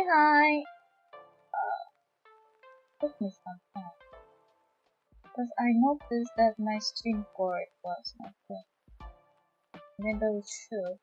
hi! Took me some time. Because I noticed that my stream port was not good. Even though it should.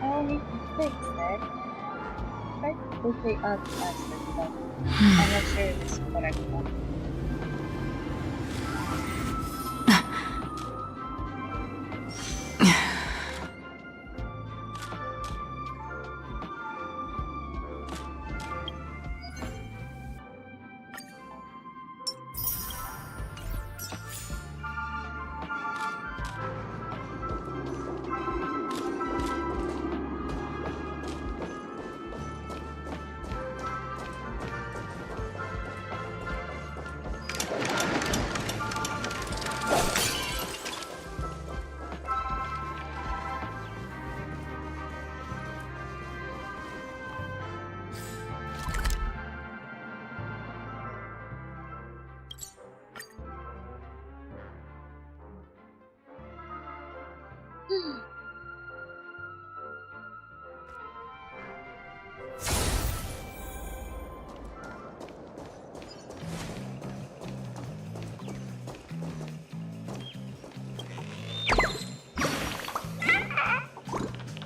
I'll need to fix it. Try to quickly add faster, but I'm not sure if it's the correct one.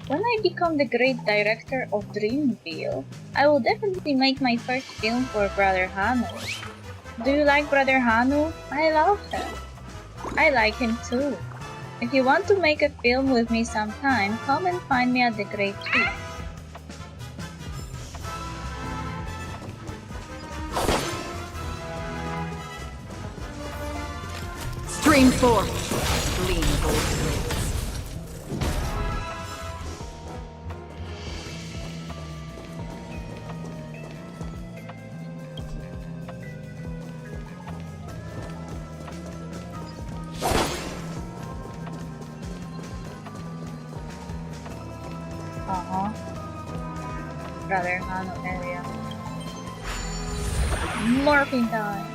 When I become the great director of Dreamville, I will definitely make my first film for Brother Hanu. Do you like Brother Hanu? I love him. I like him too. If you want to make a film with me sometime, come and find me at the Great Tree. Stream forth, lean both ways. Brother Hanu area. Morphing time!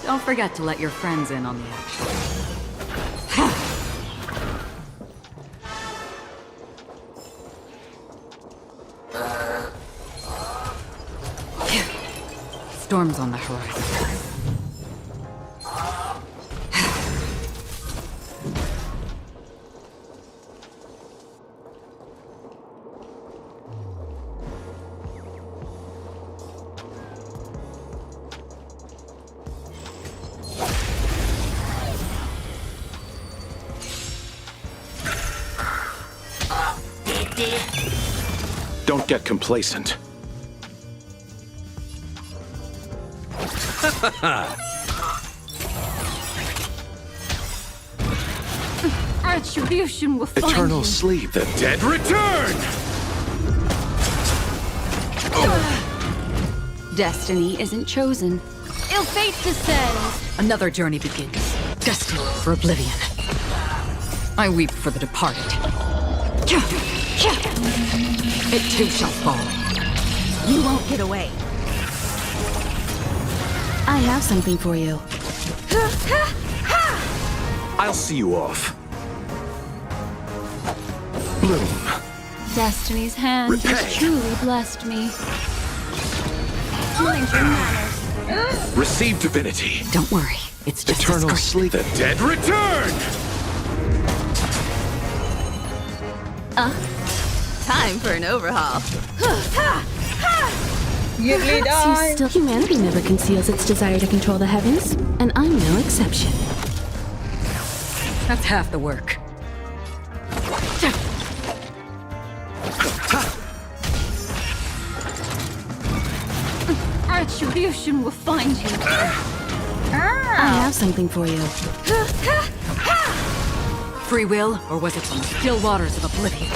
Don't forget to let your friends in on the action. Storm's on the horizon. Don't get complacent. Retribution will find Eternal you. sleep. The dead return! Destiny isn't chosen. Ill fate descends. Another journey begins. Destined for oblivion. I weep for the departed. It too shall fall. You won't get away. I have something for you. I'll see you off. Bloom. Destiny's hand Repay. has truly blessed me. Mind your manners. Receive divinity. Don't worry, it's just Eternal as great. sleep. The dead return! Time for an overhaul. Yearly Perhaps you die. still... Humanity never conceals its desire to control the heavens, and I'm no exception. That's half the work. Retribution will find you. I have something for you. Free will, or was it from the still waters of oblivion?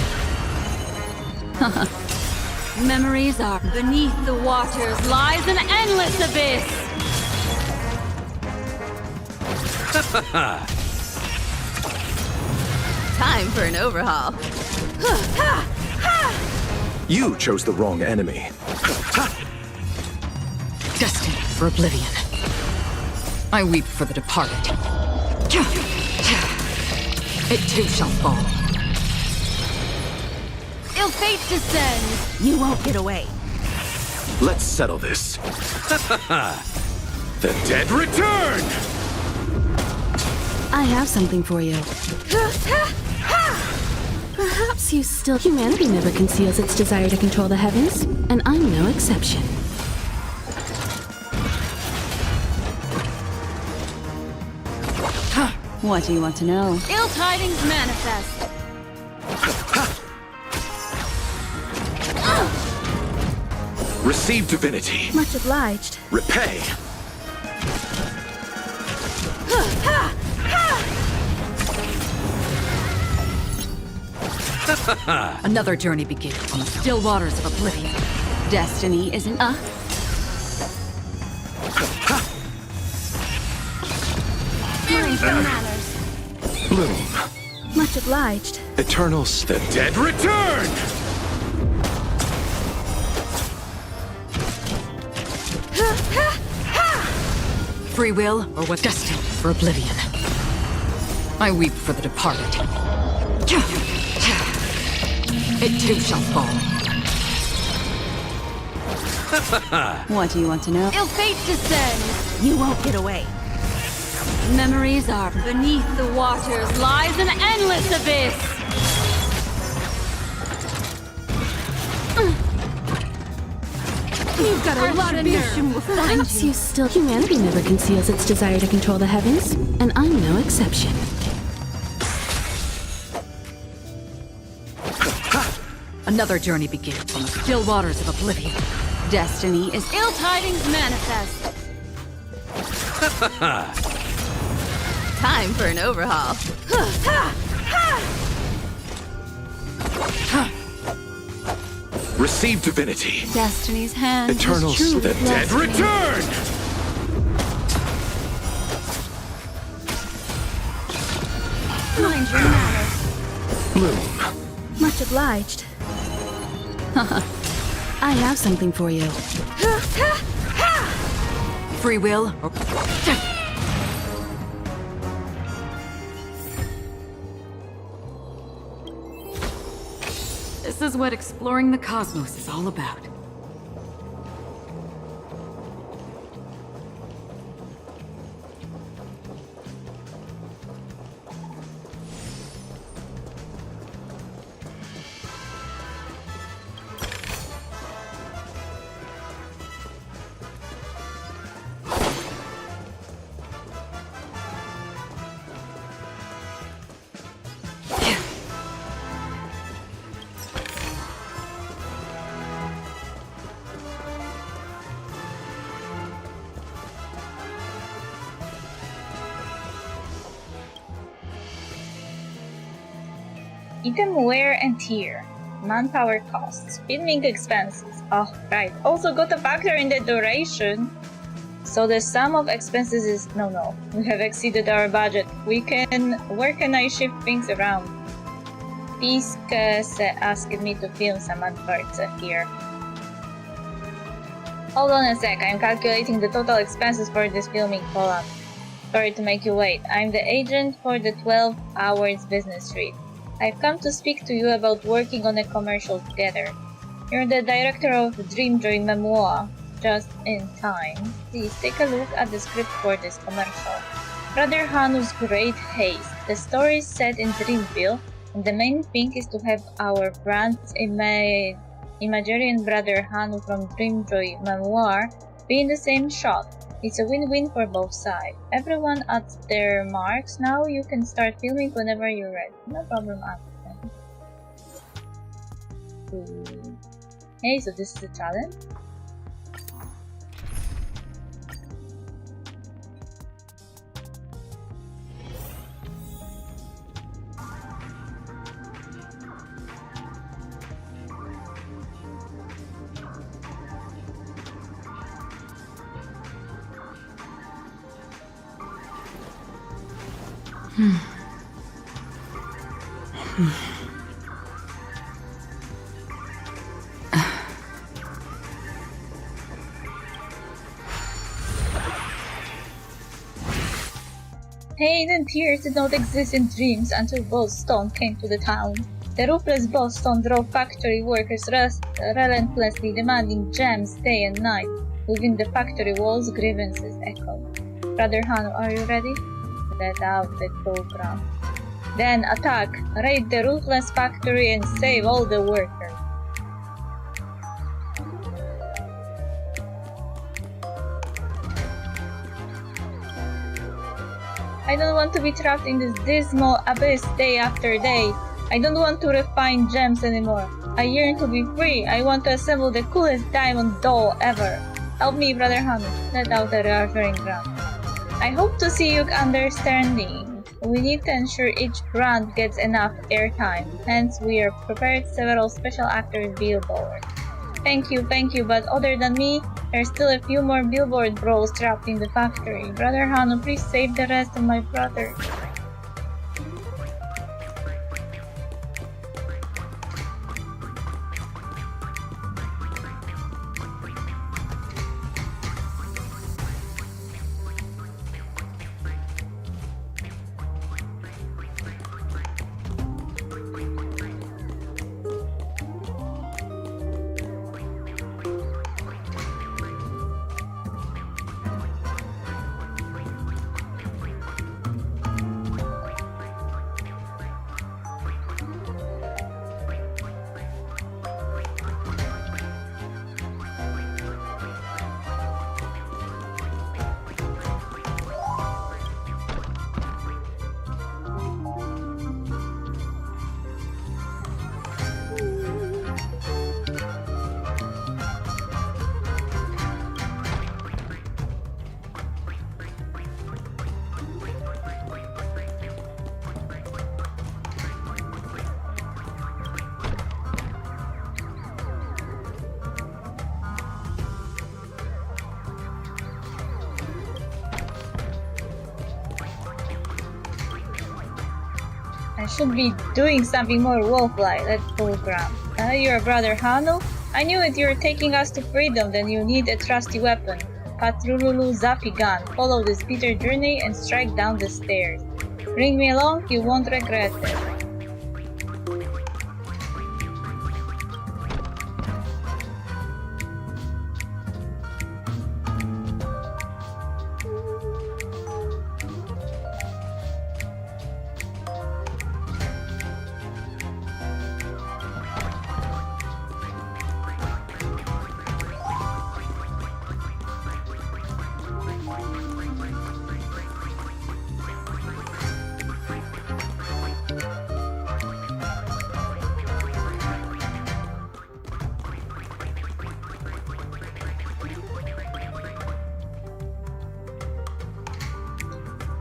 Memories are beneath the waters lies an endless abyss. Time for an overhaul. You chose the wrong enemy. Destined for oblivion. I weep for the departed. It too shall fall. Ill fate descends. You won't get away. Let's settle this. The dead return! I have something for you. Perhaps you still... Humanity never conceals its desire to control the heavens, and I'm no exception. What do you want to know? Ill tidings manifest. Receive divinity. Much obliged. Repay. Another journey begins on the still waters of oblivion. Destiny isn't Mind your manners. Bloom. Much obliged. Eternal. The dead return! free will, or was destined for oblivion. I weep for the departed. It too shall fall. What do you want to know? Ill fate descends. You won't get away. Memories are beneath the waters lies an endless abyss. You've got a lot of nerve. Will find Perhaps you still... Humanity never conceals its desire to control the heavens, and I'm no exception. Another journey begins on the still waters of oblivion. Destiny is ill tidings manifest. Time for an overhaul. Receive divinity. Destiny's hand Eternal. has truly The dead blessed me. return! Mind your manners. Bloom. Much obliged. I have something for you. Free will, or... This is what exploring the cosmos is all about. Item wear and tear. Manpower costs. Filming expenses. Oh, right. Also got to factor in the duration. So the sum of expenses is... No. We have exceeded our budget. Where can I shift things around? Fisk asked me to film some adverts here. Hold on a sec, I'm calculating the total expenses for this filming, Poland. Sorry to make you wait. I'm the agent for the 12 Hours business trip. I've come to speak to you about working on a commercial together. You're the director of the Dreamjoy memoir. Just in time. Please take a look at the script for this commercial. Brother Hanu's great haste. The story is set in Dreamville, and the main thing is to have our brand's Imaginarian brother Hanu from Dreamjoy Memoir be in the same shot. It's a win-win for both sides. Everyone at their marks. Now you can start filming whenever you're ready. No problem, African. Hey, so this is a challenge? Pain and tears did not exist in dreams until Boss Stone came to the town. The ruthless Boss Stone drove factory workers relentlessly demanding gems day and night. Within the factory walls, grievances echoed. Brother Hanu, are you ready? Let out the program. Then attack, raid the ruthless factory and save all the workers. I don't want to be trapped in this dismal abyss day after day. I don't want to refine gems anymore. I yearn to be free. I want to assemble the coolest diamond doll ever. Help me, Brother Hanu. Let out the reassuring grunt. I hope to see you understanding. We need to ensure each grunt gets enough airtime. Hence, we are prepared several special actors billboards. Thank you, but other than me, there's still a few more billboard bros trapped in the factory. Brother Hanu, please save the rest of my brothers. I should be doing something more wolf-like. Let's program. You're Brother Hanu? I knew it. You're taking us to freedom. Then you need a trusty weapon. Patrululu Zafi gun. Follow this bitter journey and strike down the stairs. Bring me along. You won't regret it.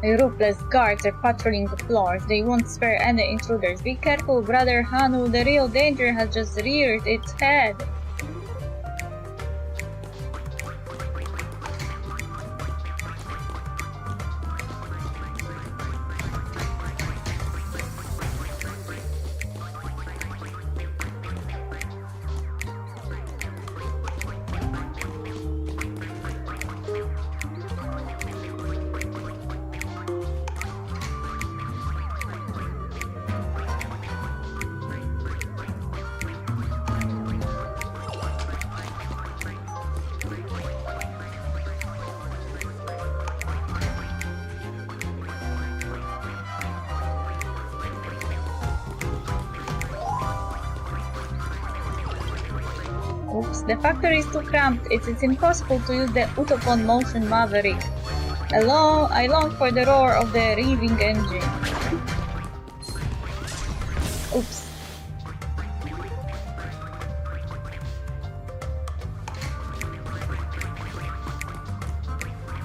The ruthless guards are patrolling the floors. They won't spare any intruders. Be careful, Brother Hanu. The real danger has just reared its head. Oops, the factory is too cramped. It is impossible to use the Utopon Motion Maverick. I long for the roar of the revving engine. Oops.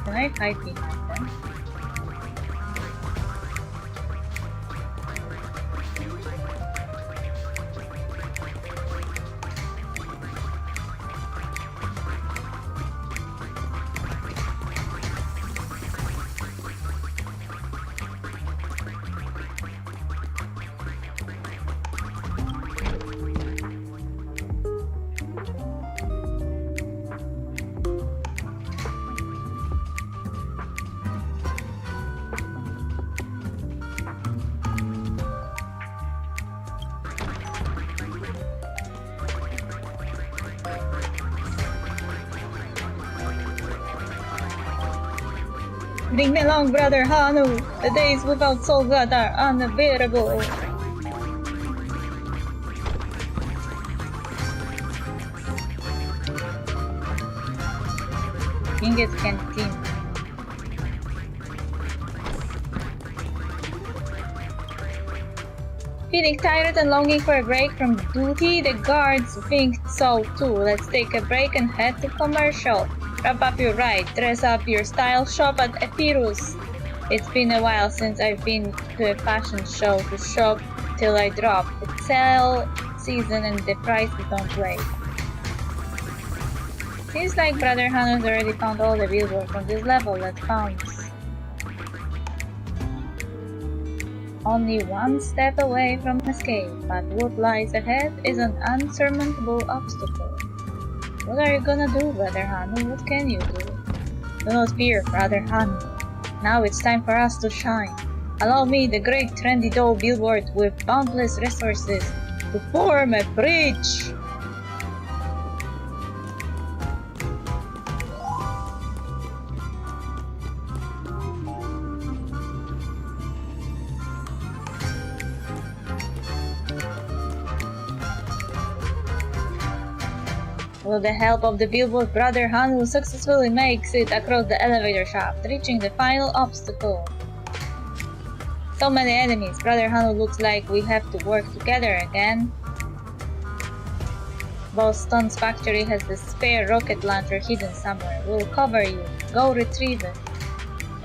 Can I hide behind them? Bring me along, Brother Hanu! The days without Solgad are unbearable! Inget's Canteen. Feeling tired and longing for a break from duty? The guards think so too. Let's take a break and head to commercial. Wrap up your ride, dress up your style, shop at Epirus. It's been a while since I've been to a fashion show to shop till I drop. It's sale season and the prices don't play. Seems like Brother Hanu's already found all the billboards on this level. Let's bounce. Only one step away from escape, but what lies ahead is an unsurmountable obstacle. What are you gonna do, Brother Hanu? What can you do? Do not fear, Brother Hanu. Now it's time for us to shine. Allow me, the great trendy doll billboard with boundless resources, to form a bridge! With the help of the billboard, Brother Hanu successfully makes it across the elevator shaft, reaching the final obstacle. So many enemies, Brother Hanu, looks like we have to work together again. Boston's factory has the spare rocket launcher hidden somewhere. We'll cover you. Go retrieve it.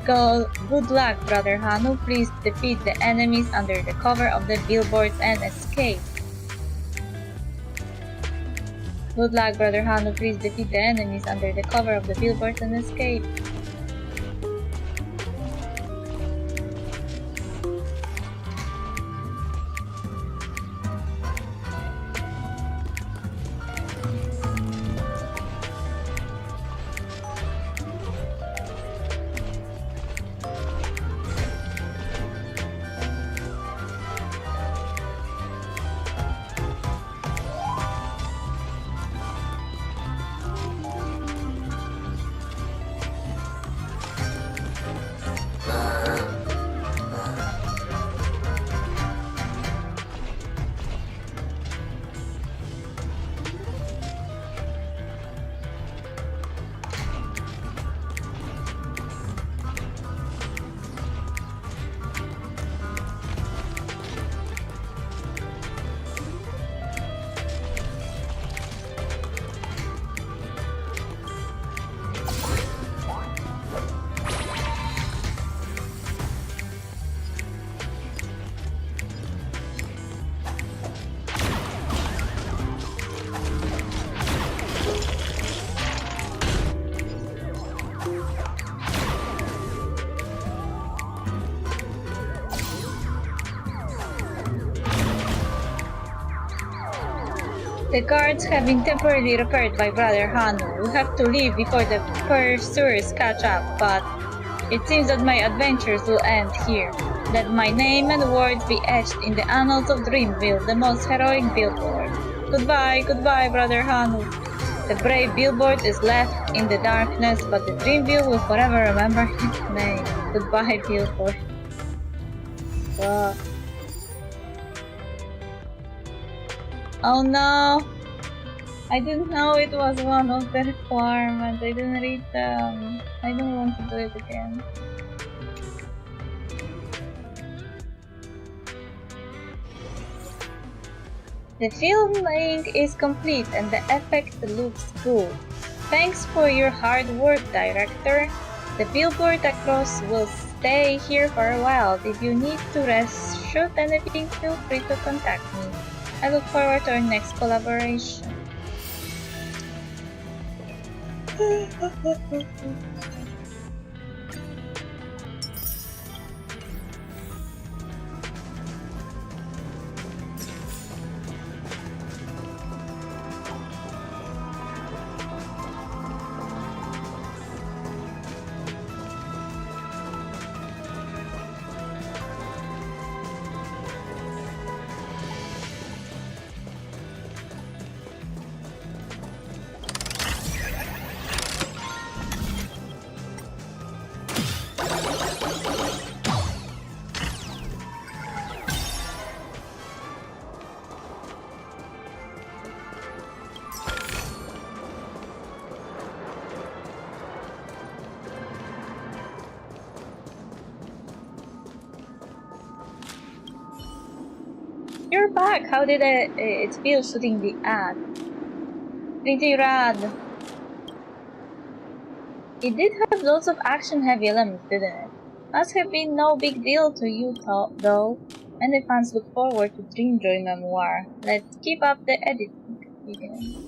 Good luck, Brother Hanu. Please defeat the enemies under the cover of the billboards and escape. Good luck, Brother Hanu. Please defeat the enemies under the cover of the billboards and escape. The guards have been temporarily repaired by Brother Hanu. We have to leave before the pursuers catch up, but it seems that my adventures will end here. Let my name and words be etched in the annals of Dreamville, the most heroic billboard. Goodbye, goodbye, Brother Hanu. The brave billboard is left in the darkness, but the Dreamville will forever remember his name. Goodbye, billboard. Oh no! I didn't know it was one of the requirements. I didn't read them. I don't want to do it again. The filming is complete and the effect looks good. Thanks for your hard work, director. The billboard across will stay here for a while. If you need to rest, shoot anything, feel free to contact me. I look forward to our next collaboration. You're back! How did it feel shooting the ad? Pretty rad. It did have lots of action-heavy elements, didn't it? Must have been no big deal to you, though. Many fans look forward to Dreamjoy Memoir. Let's keep up the editing. Again.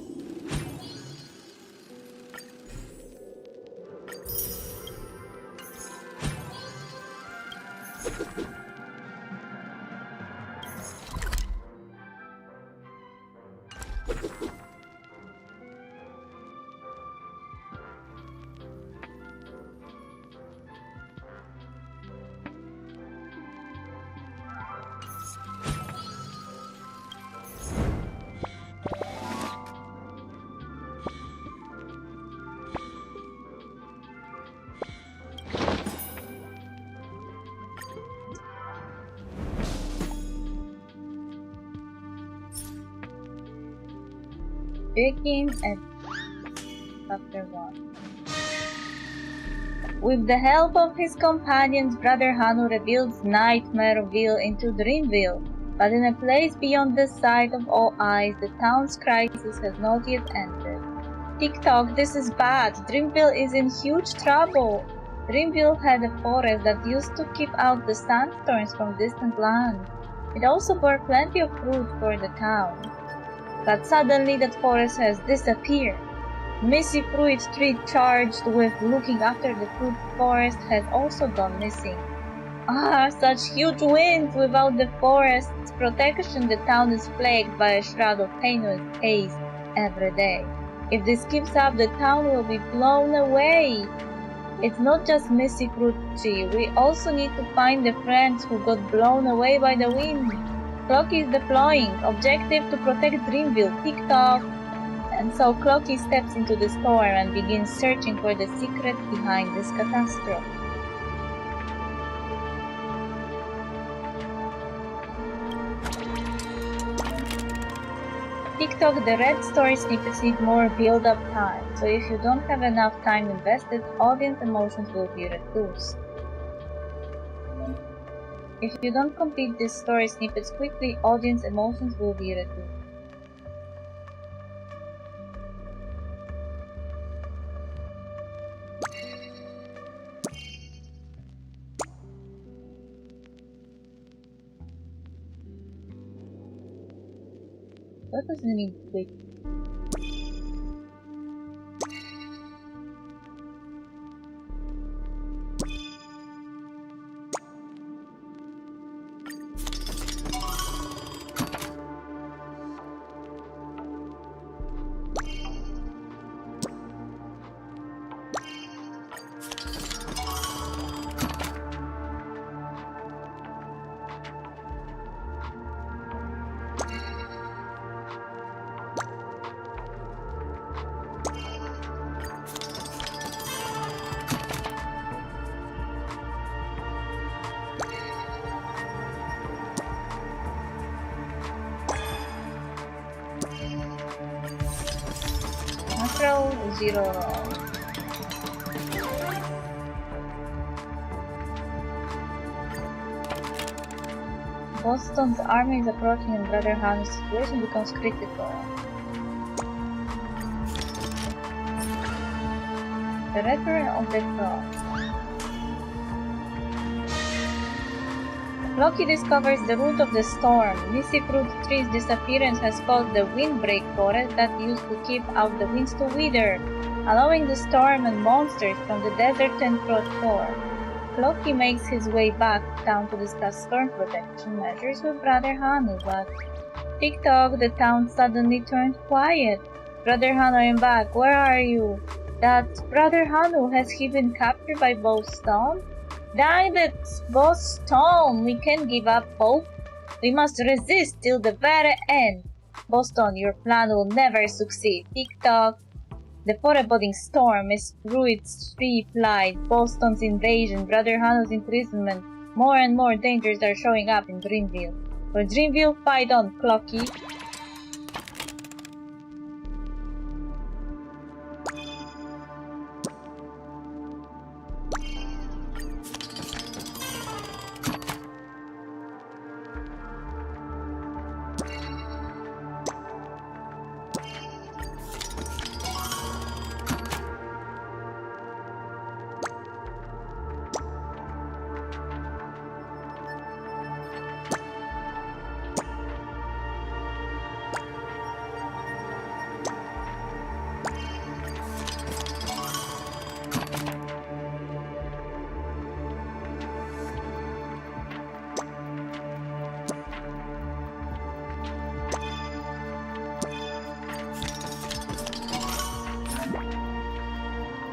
Begin at Chapter 1. With the help of his companions, Brother Hanu rebuilds Nightmareville into Dreamville, but in a place beyond the sight of all eyes, the town's crisis has not yet ended. Tick-tock, this is bad. Dreamville is in huge trouble. Dreamville had a forest that used to keep out the sandstorms from distant lands. It also bore plenty of fruit for the town. But suddenly that forest has disappeared. Missy Fruit Tree, charged with looking after the fruit forest, has also gone missing. Such huge winds! Without the forest's protection, the town is plagued by a shroud of painless haze every day. If this keeps up, the town will be blown away. It's not just Missy Fruit Tree. We also need to find the friends who got blown away by the wind. Clocky is deploying. Objective to protect Dreamville. Tick-tock. And so Clocky steps into the storm and begins searching for the secret behind this catastrophe. Tick-tock, the red story snippets need more build-up time, so if you don't have enough time invested, audience emotions will be reduced. If you don't complete these story snippets quickly, audience emotions will be reduced. What does it mean quick? zero roll. Boston's army is approaching and Brother Han's situation becomes critical. The Return of the Cross. Loki discovers the root of the storm. Missy Fruit Tree's disappearance has caused the windbreak forest that used to keep out the winds to wither, allowing the storm and monsters from the desert to encroach shore. Loki makes his way back down to discuss storm protection measures with Brother Hanu, but TikTok, the town suddenly turned quiet. Brother Hanu, I'm back. Where are you? That's Brother Hanu. Has he been captured by Boston? Dang, that's Boston! We can't give up hope. We must resist till the very end. Boston, your plan will never succeed. TikTok. The foreboding storm is through its three plight. Boston's invasion, Brother Hanu's imprisonment. More and more dangers are showing up in Dreamville. For Dreamville, fight on, Clocky.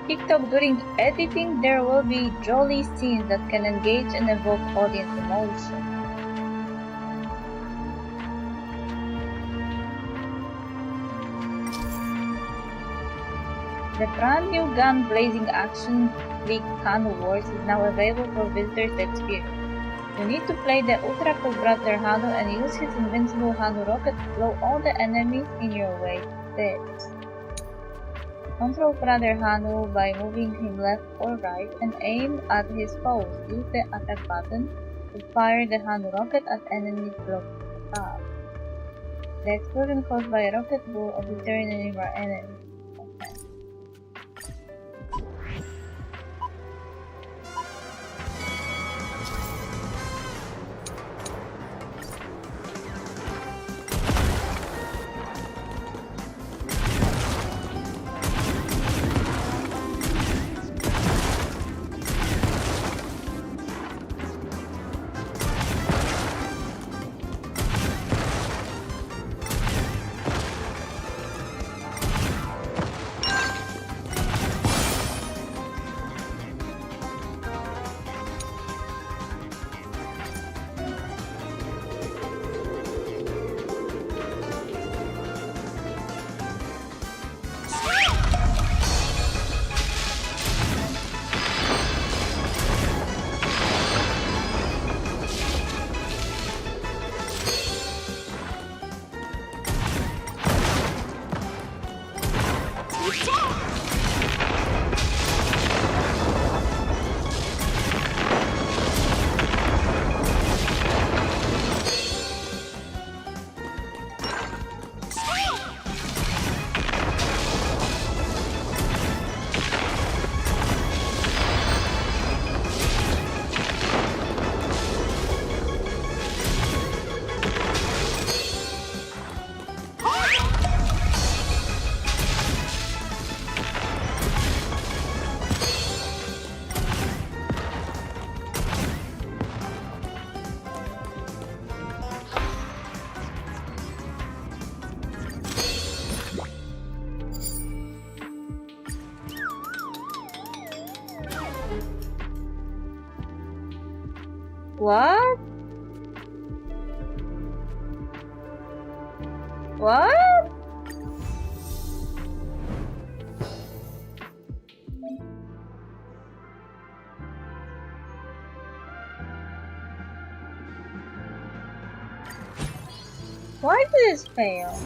TikTok, during editing, there will be jolly scenes that can engage and evoke audience emotion. The brand new gun blazing action flick Hanu Wars is now available for visitors to experience. You need to play the ultra cool Brother Hanu and use his invincible Hanu rocket to blow all the enemies in your way to bits. Control Brother Hanu by moving him left or right and aim at his foes. Use the attack button to fire the Hanu rocket at enemies blocking the path. The explosion caused by a rocket will obliterate any of our enemies. What? What? Why did this fail?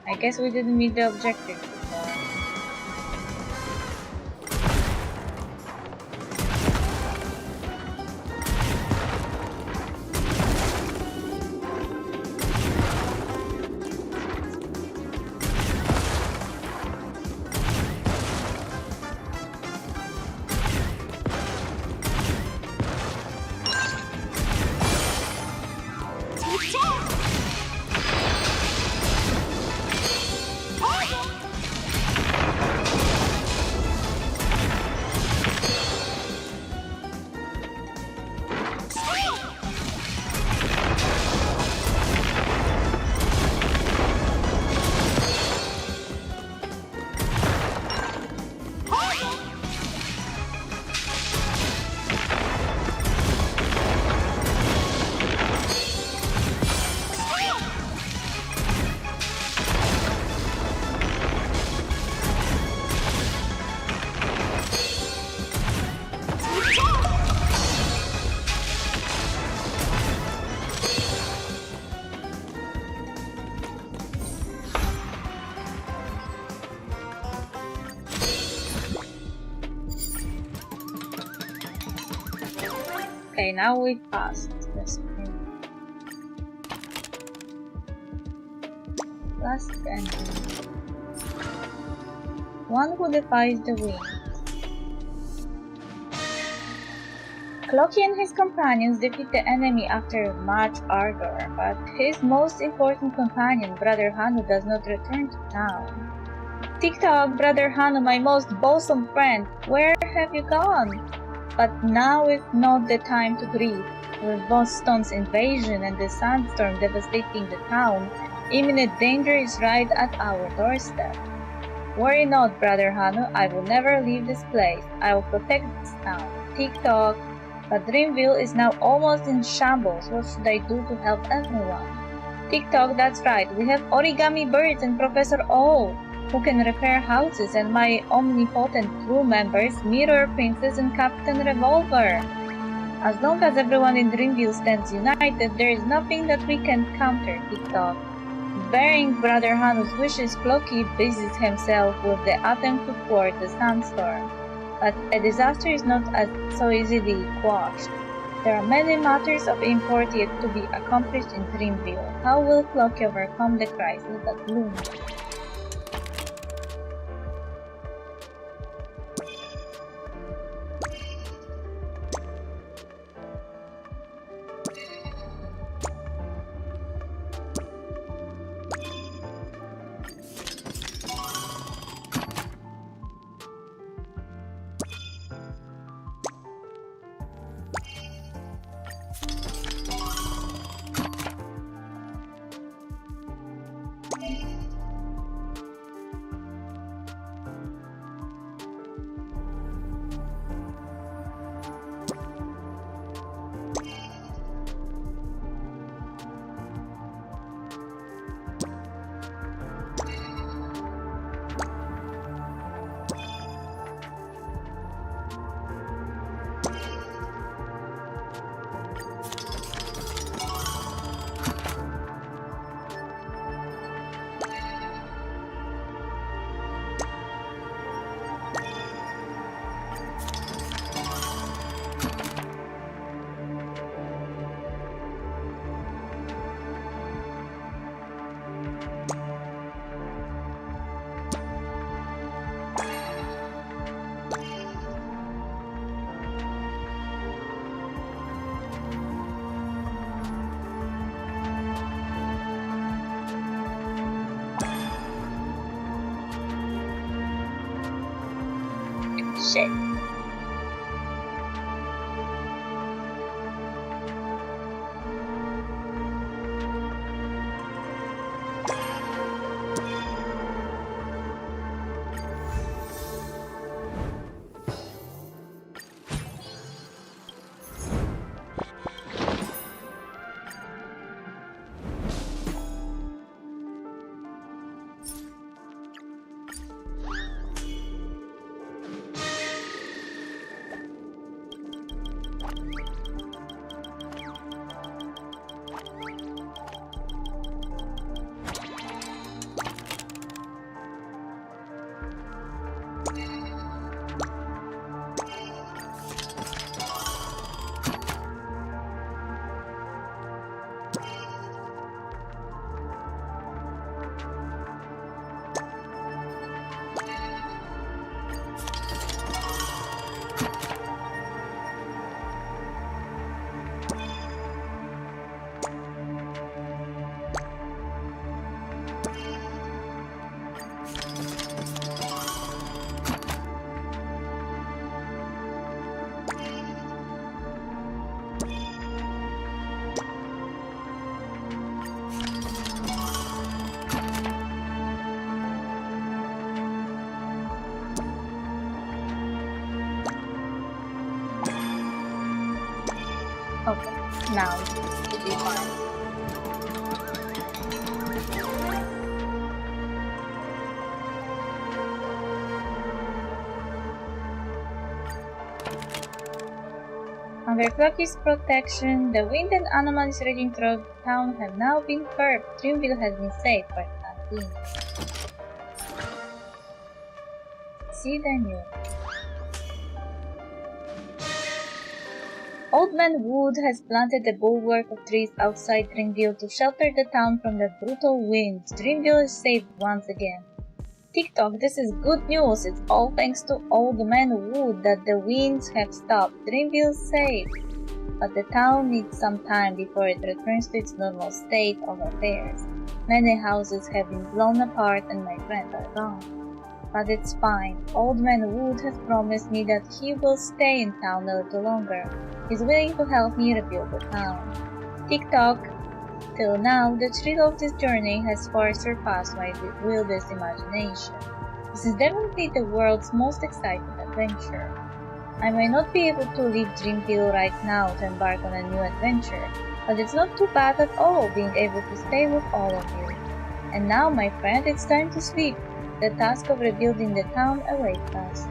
I guess we didn't meet the objective. Okay, now we passed the screen. Last enemy. One who defies the wind. Clocky and his companions defeat the enemy after much ardor, but his most important companion, Brother Hanu, does not return to town. TikTok, Brother Hanu, my most bosom friend, where have you gone? But now is not the time to grieve. With Boston's invasion and the sandstorm devastating the town, imminent danger is right at our doorstep. Worry not, Brother Hanu, I will never leave this place. I will protect this town. TikTok, but Dreamville is now almost in shambles. What should I do to help everyone? TikTok, that's right. We have Origami Birds and Professor O, who can repair houses, and my omnipotent crew members, Mirror Princess and Captain Revolver. As long as everyone in Dreamville stands united, there is nothing that we can counter, TikTok. Bearing Brother Hanu's wishes, Clocky busies himself with the attempt to thwart the sandstorm. But a disaster is not so easily quashed. There are many matters of import yet to be accomplished in Dreamville. How will Clocky overcome the crisis that looms? Shit. Okay, now it should be fine. Under Flocky's protection, the wind and anomalies raging through town have now been curbed. Dreamville has been safe for the time being. See the news. Old Man Wood has planted a bulwark of trees outside Dreamville to shelter the town from the brutal winds. Dreamville is safe once again. TikTok, this is good news. It's all thanks to Old Man Wood that the winds have stopped. Dreamville's safe. But the town needs some time before it returns to its normal state of affairs. Many houses have been blown apart and my friends are gone. But it's fine. Old Man Wood has promised me that he will stay in town a little longer. He's willing to help me rebuild the town. TikTok, till now, the thrill of this journey has far surpassed my wildest imagination. This is definitely the world's most exciting adventure. I may not be able to leave Dreamville right now to embark on a new adventure, but it's not too bad at all being able to stay with all of you. And now, my friend, it's time to sleep. The task of rebuilding the town awaits us.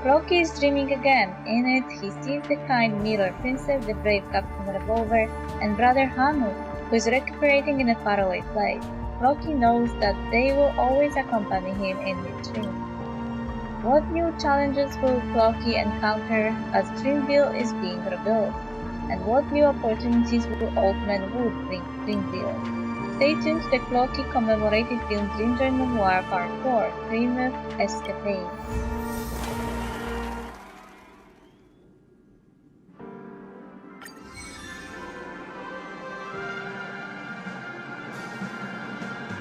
Floki is dreaming again. In it, he sees the kind Mirror Princess, the brave Captain Revolver, and Brother Hanu, who is recuperating in a faraway place. Floki knows that they will always accompany him in his dreams. What new challenges will Floki encounter as Dreamville is being rebuilt? And what new opportunities will Old Man Wood bring to Dreamville? Stay tuned to the Floki commemorated film Dream Joy Memoir Part 4, Dreamer Escapade.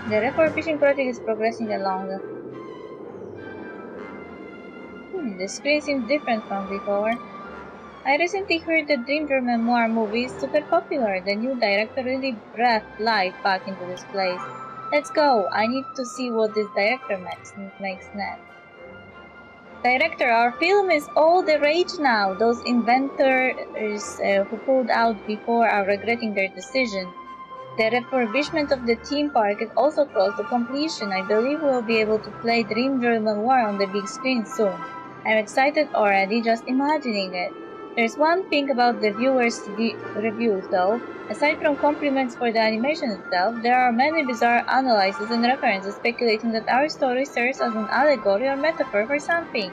The refurbishing project is progressing along. The screen seems different from before. I recently heard the Dream Joy Memoir movie is super popular. The new director really breathed life back into this place. Let's go! I need to see what this director makes next. Director, our film is all the rage now. Those inventors who pulled out before are regretting their decision. The refurbishment of the theme park is also close to completion. I believe we'll be able to play Dream Joy Memoir on the big screen soon. I'm excited already just imagining it. There's one thing about the viewers' reviews though. Aside from compliments for the animation itself, there are many bizarre analyses and references speculating that our story serves as an allegory or metaphor for something.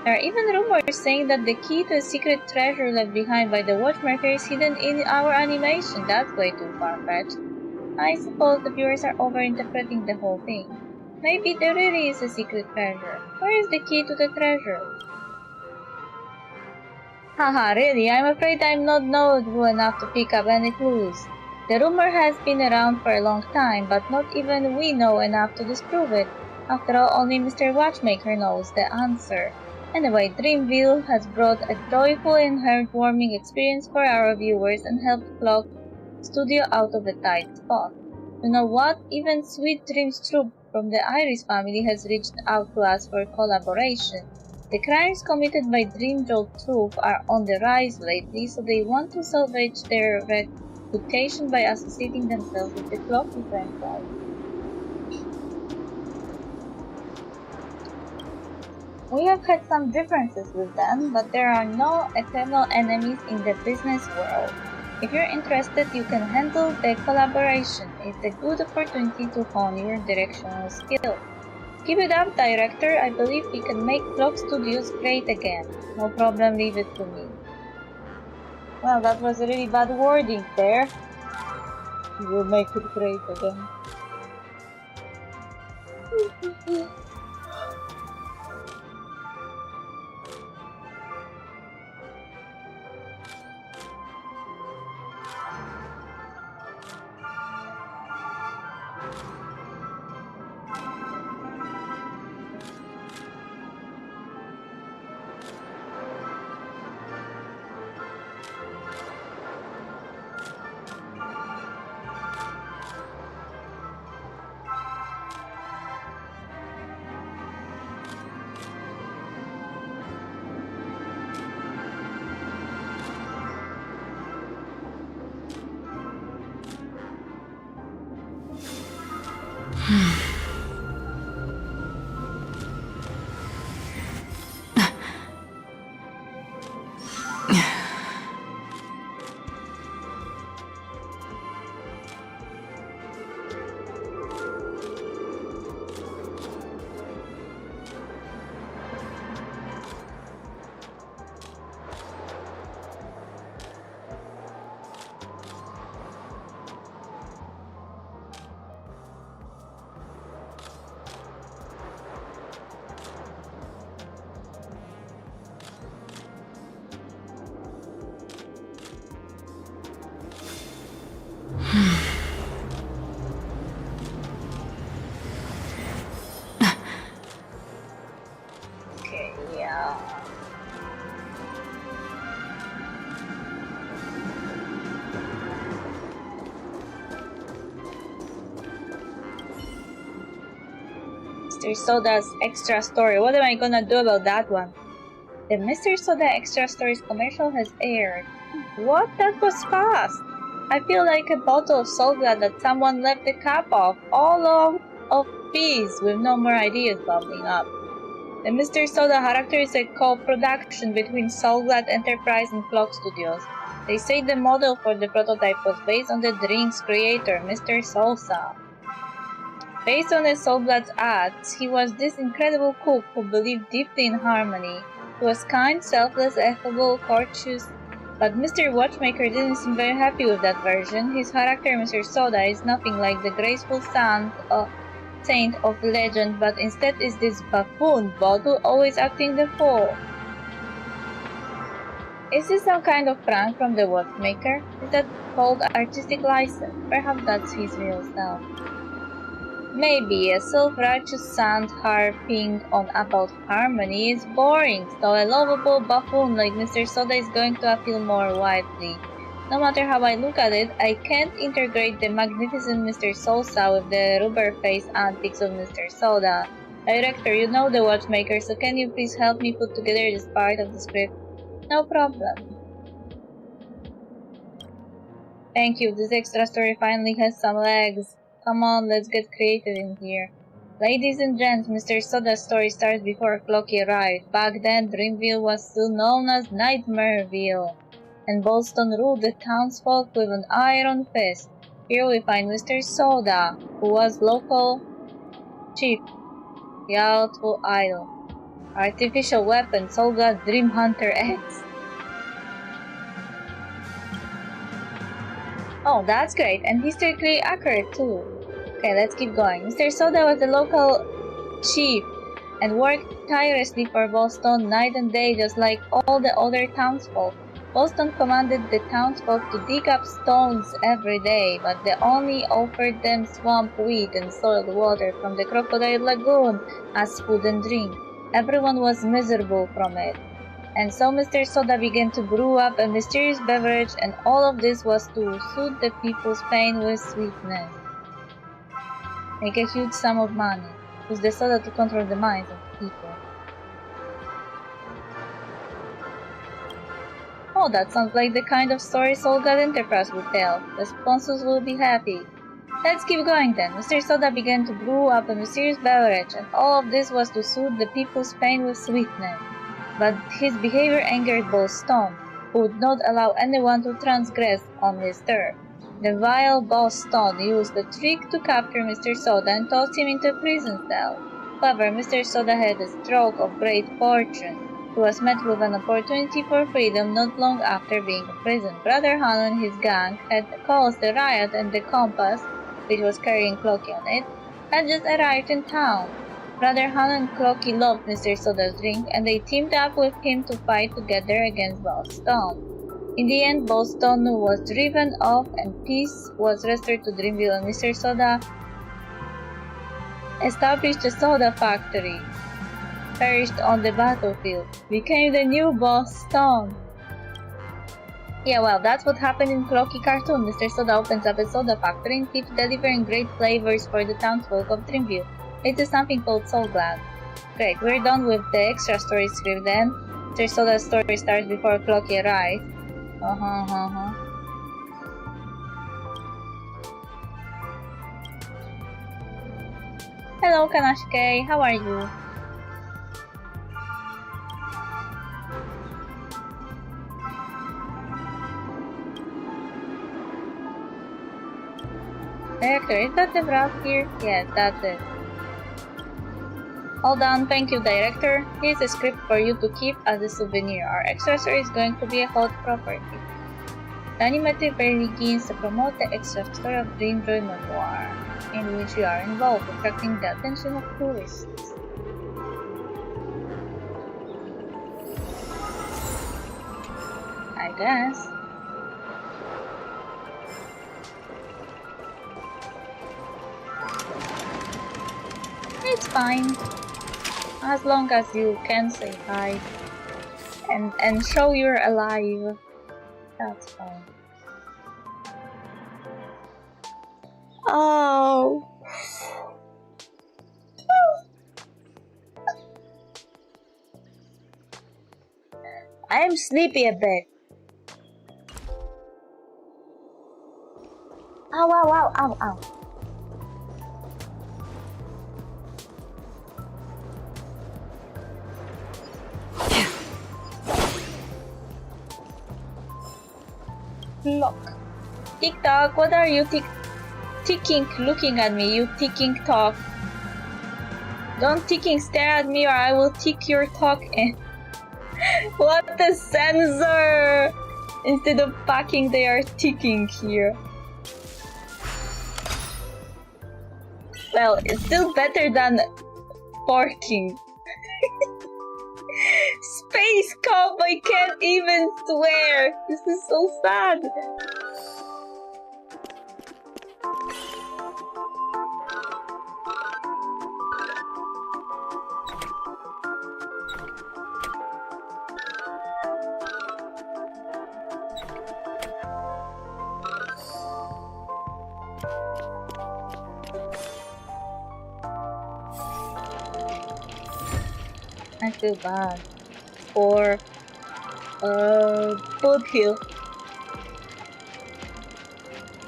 There are even rumors saying that the key to a secret treasure left behind by the Watchmaker is hidden in our animation. That's way too far-fetched. I suppose the viewers are overinterpreting the whole thing. Maybe there really is a secret treasure. Where is the key to the treasure? Haha, really? I'm afraid I'm not knowledgeable enough to pick up any clues. The rumor has been around for a long time, but not even we know enough to disprove it. After all, only Mr. Watchmaker knows the answer. Anyway, Dreamville has brought a joyful and heartwarming experience for our viewers and helped Clock Studio out of a tight spot. You know what? Even Sweet Dreams Troop from the Iris family has reached out to us for collaboration. The crimes committed by Dream Jolt Troop are on the rise lately, so they want to salvage their reputation by associating themselves with the Clocky franchise. We have had some differences with them, but there are no eternal enemies in the business world. If you're interested, you can handle the collaboration. It's a good opportunity to hone your directional skills. Keep it up, director. I believe we can make Clock Studios great again. No problem, leave it to me. Well, that was a really bad wording there. We will make it great again. Okay, yeah. Mr. Soda's extra story. What am I gonna do about that one? The Mr. Soda Extra Stories commercial has aired. What? That was fast! I feel like a bottle of soda that someone left the cap off, all of peas, with no more ideas bubbling up. The Mr. Soda character is a co-production between Soulglad Enterprise and Clock Studios. They say the model for the prototype was based on the drink's creator, Mr. Sosa. Based on the Soulglad's ads, he was this incredible cook who believed deeply in harmony. He was kind, selfless, affable, courteous, but Mr. Watchmaker didn't seem very happy with that version. His character, Mr. Soda, is nothing like the graceful saint of legend, but instead is this buffoon bottle always acting the fool. Is this some kind of prank from the Watchmaker? Is that called artistic license? Perhaps that's his real self. Maybe a self-righteous saint harping on about harmony is boring, so a lovable buffoon like Mr. Soda is going to appeal more widely. No matter how I look at it, I can't integrate the magnificent Mr. Sosa with the rubber-faced antics of Mr. Soda. Director, you know the Watchmaker, so can you please help me put together this part of the script? No problem. Thank you, this extra story finally has some legs. Come on, let's get creative in here. Ladies and gents, Mr. Soda's story starts before Clocky arrived. Back then, Dreamville was still known as Nightmareville, and Boston ruled the townsfolk with an iron fist. Here we find Mr. Soda, who was local chief, the Outful Idol. Artificial weapon, Soulglad Dream Hunter X. Oh, that's great, and historically accurate too. Okay, let's keep going. Mr. Soda was the local chief and worked tirelessly for Boston night and day just like all the other townsfolk. Boston commanded the townsfolk to dig up stones every day, but they only offered them swamp weed and soiled water from the Crocodile Lagoon as food and drink. Everyone was miserable from it. And so Mr. Soda began to brew up a mysterious beverage, and all of this was to soothe the people's pain with sweetness. Make a huge sum of money. Use the soda to control the minds of the people. Oh, that sounds like the kind of story Soulglad Enterprise would tell. The sponsors will be happy. Let's keep going then. Mr. Soda began to brew up a mysterious beverage, and all of this was to soothe the people's pain with sweetness. But his behavior angered Boston, who would not allow anyone to transgress on his turf. The vile Boston used a trick to capture Mr. Soda and tossed him into a prison cell. However, Mr. Soda had a stroke of great fortune. He was met with an opportunity for freedom not long after being imprisoned. Brother Han and his gang had caused a riot, and the Compass, which was carrying Clocky on it, had just arrived in town. Brother Han and Clocky loved Mr. Soda's drink, and they teamed up with him to fight together against Boston. In the end, Boston was driven off and peace was restored to Dreamville, and Mr. Soda established a soda factory, perished on the battlefield, became the new Boston. Yeah, well, that's what happened in Clocky cartoon. Mr. Soda opens up a soda factory and keeps delivering great flavors for the townsfolk of Dreamville. It is something called Soulglad. Great, we're done with the extra story script then. Mr. Soda's story starts before Clocky arrives. Hello, Kanashike. How are you? Director, is that the brass here? Yes, that's it. All done, thank you, Director. Here's a script for you to keep as a souvenir. Our extraster is going to be a hot property. The animated begins to promote the extra story of Dreamjoy Memoir, in which we are involved, attracting the attention of tourists. I guess. It's fine. As long as you can say hi and show you're alive, that's fine. Oh. I'm sleepy a bit. Ow, ow, ow, ow, ow. Look. Tick-tock, what are you ticking looking at me, you ticking tock? Don't ticking stare at me or I will tick your talk in. What a censor! Instead of packing, they are ticking here. Well, it's still better than forking. Space Cop, I can't even swear! This is so sad! I feel bad for Foothill.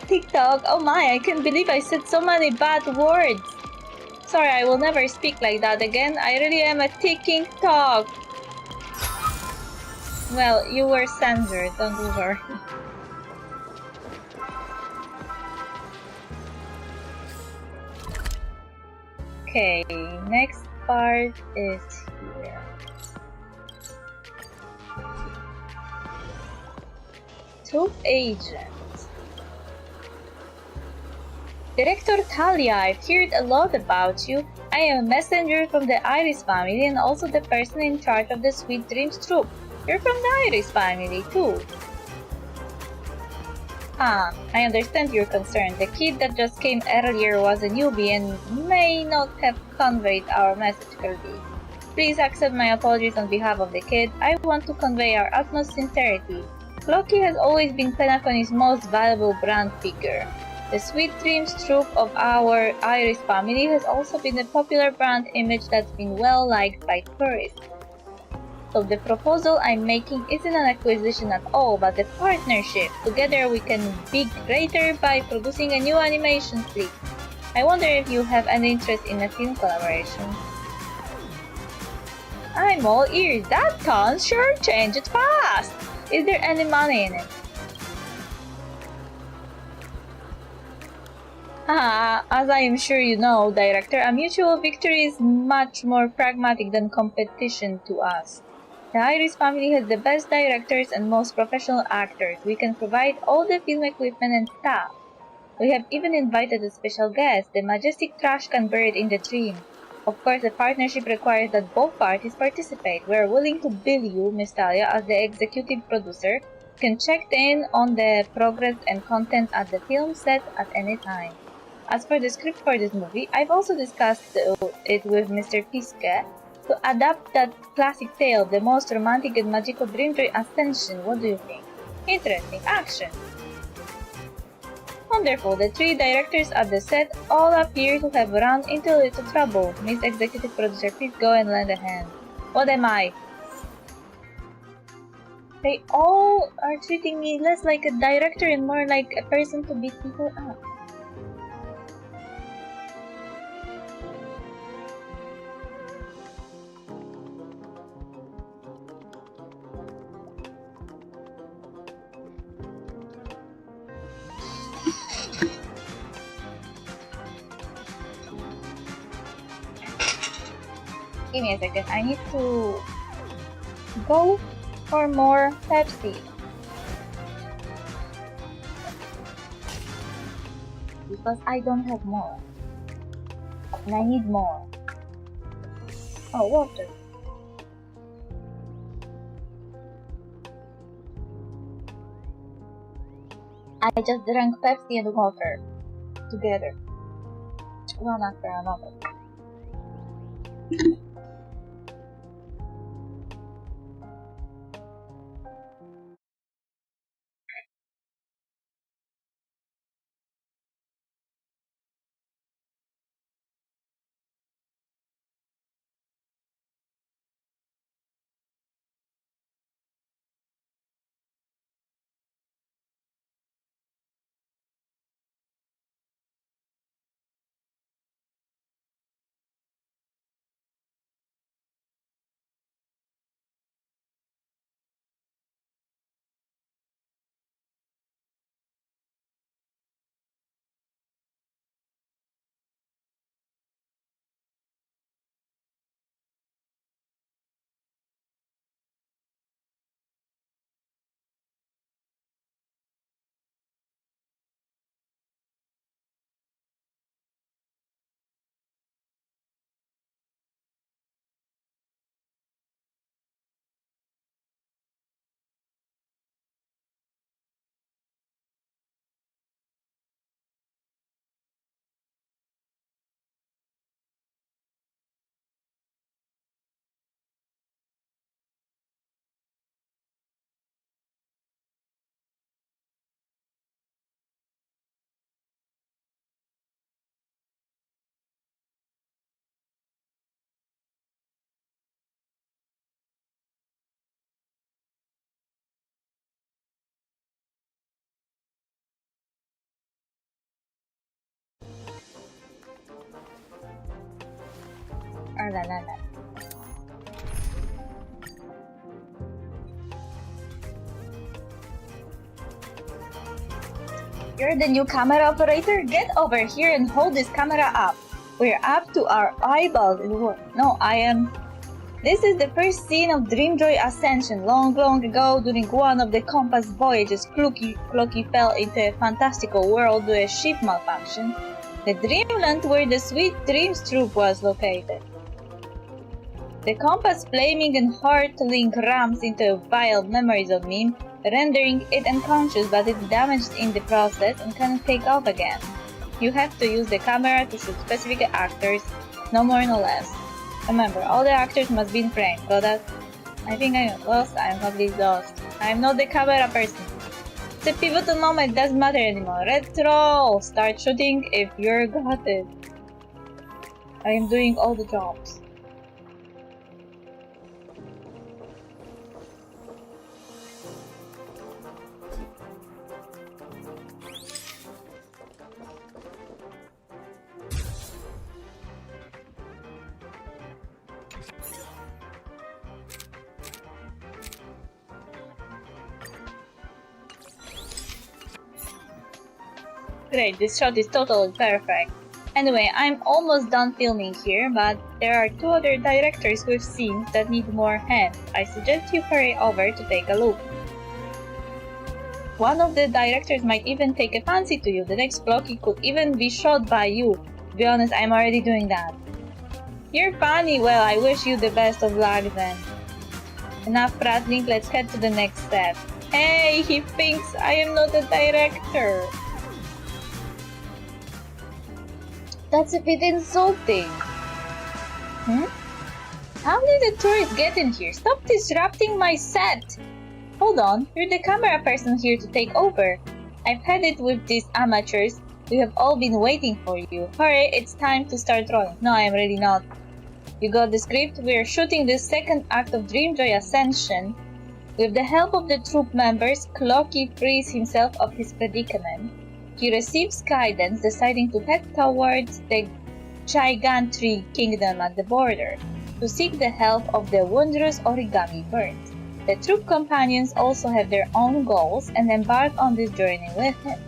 TikTok, oh my, I can't believe I said so many bad words. Sorry, I will never speak like that again. I really am a ticking talk. Well, you were censored, don't worry. Okay, next part is here. Troop Agent. Director Talia, I've heard a lot about you. I am a messenger from the Iris family and also the person in charge of the Sweet Dreams troop. You're from the Iris family too. Ah, I understand your concern. The kid that just came earlier was a newbie and may not have conveyed our message clearly. Please accept my apologies on behalf of the kid. I want to convey our utmost sincerity. Loki has always been Penacony's most valuable brand figure. The Sweet Dreams troop of our Iris family has also been a popular brand image that's been well liked by tourists. So the proposal I'm making isn't an acquisition at all, but a partnership. Together we can be greater by producing a new animation flick. I wonder if you have any interest in a film collaboration. I'm all ears. That tons sure change it fast. Is there any money in it? As I am sure you know, Director, a mutual victory is much more pragmatic than competition to us. The Iris family has the best directors and most professional actors. We can provide all the film equipment and staff. We have even invited a special guest, the majestic trash can buried in the dream. Of course, the partnership requires that both parties participate. We are willing to bill you, Miss Talia, as the executive producer. You can check in on the progress and content at the film set at any time. As for the script for this movie, I've also discussed it with Mr. Fiske to adapt that classic tale, the most romantic and magical Dreamjoy Ascension. What do you think? Interesting action! Wonderful, the three directors at the set all appear to have run into a little trouble. Miss Executive Producer, please go and lend a hand. What am I? They all are treating me less like a director and more like a person to beat people up. Give me a second. I need to go for more Pepsi. Because I don't have more. And I need more. Oh, water. I just drank Pepsi and water together, one after another. Ah, la la la. You're the new camera operator? Get over here and hold this camera up. We're up to our eyeballs in work. No, I am. This is the first scene of Dreamjoy Ascension. Long ago, during one of the Compass voyages, Cloaky fell into a fantastical world where a ship malfunctioned. The dreamland where the Sweet Dreams troop was located. The Compass flaming and hurtling rams into vile memories of me, rendering it unconscious, but it's damaged in the process and can't take off again. You have to use the camera to shoot specific actors, no more no less. Remember, all the actors must be in frame, so that I think I am lost. I am probably lost. I am not the camera person. It's a pivotal moment, doesn't matter anymore. Red roll! Start shooting if you're got it. I am doing all the jobs. Great, this shot is totally perfect. Anyway, I'm almost done filming here, but there are two other directors with scenes that need more hands. I suggest you hurry over to take a look. One of the directors might even take a fancy to you. The next Cloaky could even be shot by you. To be honest, I'm already doing that. You're funny. Well, I wish you the best of luck then. Enough prattling, let's head to the next step. Hey, he thinks I am not a director. That's a bit insulting. How did the tourists get in here? Stop disrupting my set! Hold on, you're the camera person here to take over. I've had it with these amateurs. We have all been waiting for you. Hurry, it's time to start drawing. No, I'm really not. You got the script? We're shooting the second act of Dreamjoy Ascension. With the help of the troop members, Cloaky frees himself of his predicament. He receives guidance, deciding to head towards the Gigantry Kingdom at the border, to seek the help of the wondrous origami birds. The troop companions also have their own goals and embark on this journey with him.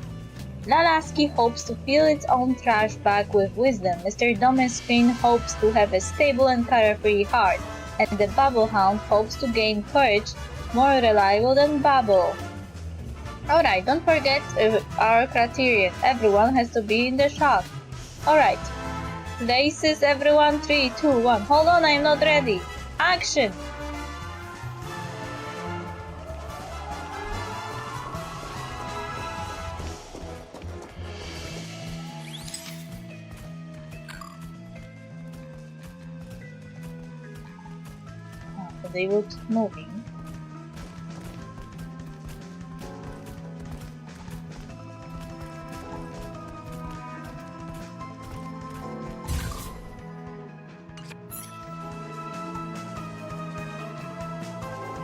Lalaski hopes to fill its own trash bag with wisdom. Mr. Domescreen hopes to have a stable and carefree heart. And the Bubble Hound hopes to gain courage, more reliable than Bubble. Alright, don't forget our criterion. Everyone has to be in the shop. Alright. Places everyone. 3, 2, 1. Hold on, I am not ready. Action! So they will keep moving.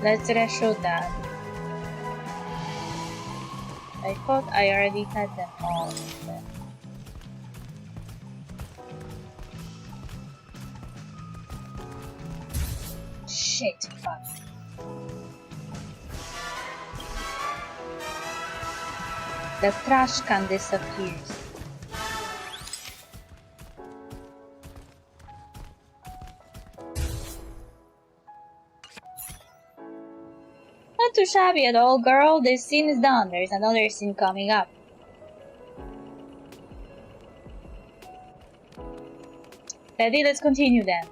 Let's reshoot that. I thought I already had them all. Shit, fuck. The trash can disappears. Not too shabby at all, girl. This scene is done. There's another scene coming up. Ready? Let's continue then.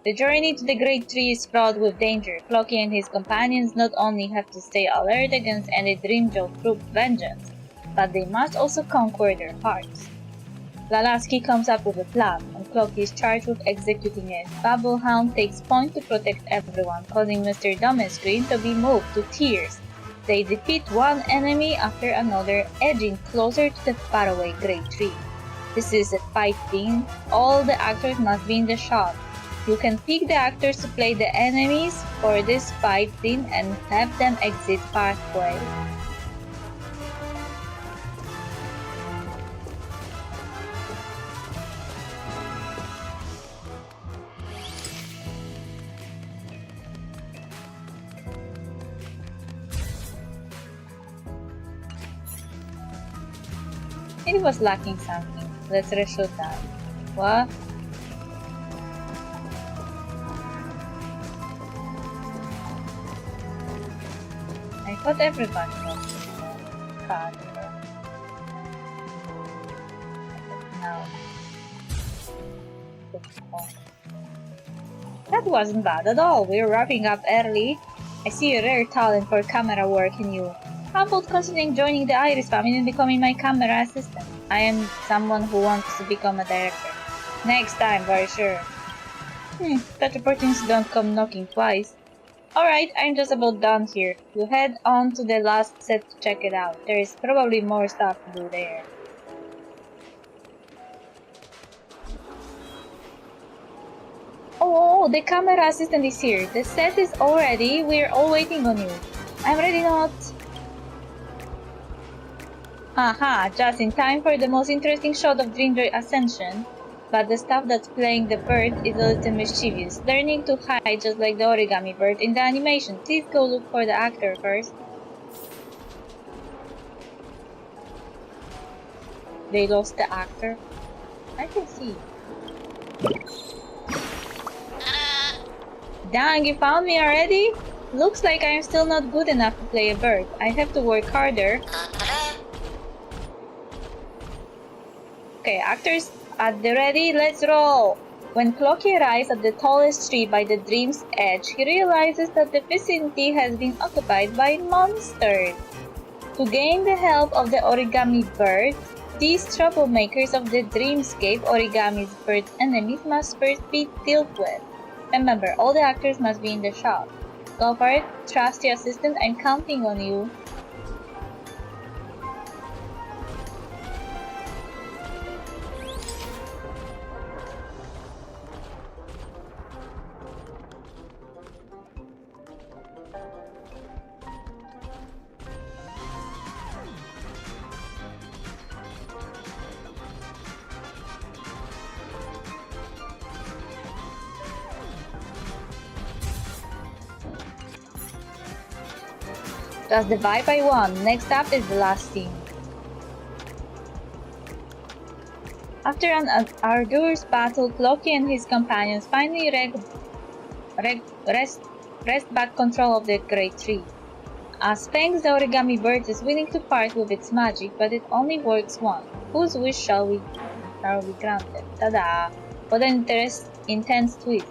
The journey to the Great Tree is fraught with danger. Floki and his companions not only have to stay alert against any dreams of troop vengeance, but they must also conquer their hearts. Lalaski comes up with a plan, and Floki is charged with executing it. Bubble Hound takes point to protect everyone, causing Mr. Domescreen to be moved to tears. They defeat one enemy after another, edging closer to the faraway Great Tree. This is a fight scene. All the actors must be in the shot. You can pick the actors to play the enemies for this fight scene and have them exit pathway. It was lacking something. Let's reshoot that. What? I thought everybody wants to know. God. Now. That wasn't bad at all. We're wrapping up early. I see a rare talent for camera work in you. How about considering joining the Iris family and becoming my camera assistant? I am someone who wants to become a director. Next time, very sure. Such opportunities don't come knocking twice. Alright, I'm just about done here. You head on to the last set to check it out. There is probably more stuff to do there. Oh, the camera assistant is here. The set is all ready. We're all waiting on you. I'm ready not. Haha, just in time for the most interesting shot of Dreamjoy Ascension. But the stuff that's playing the bird is a little mischievous, learning to hide just like the origami bird in the animation. Please go look for the actor first. They lost the actor? I can see. Dang, you found me already? Looks like I'm still not good enough to play a bird. I have to work harder. Okay, actors at the ready, let's roll! When Floki arrives at the tallest tree by the dream's edge, he realizes that the vicinity has been occupied by monsters. To gain the help of the origami birds, these troublemakers of the dreamscape, origami's bird enemies, must first be dealt with. Remember, all the actors must be in the shop. Go for it, trusty assistant, I'm counting on you. That's the vibe I want. Next up is the last scene. After an arduous battle, Clocky and his companions finally wrest back control of the Great Tree. As Fangs the origami bird is willing to part with its magic, but it only works once. Whose wish shall be granted? Tada! What an intense twist.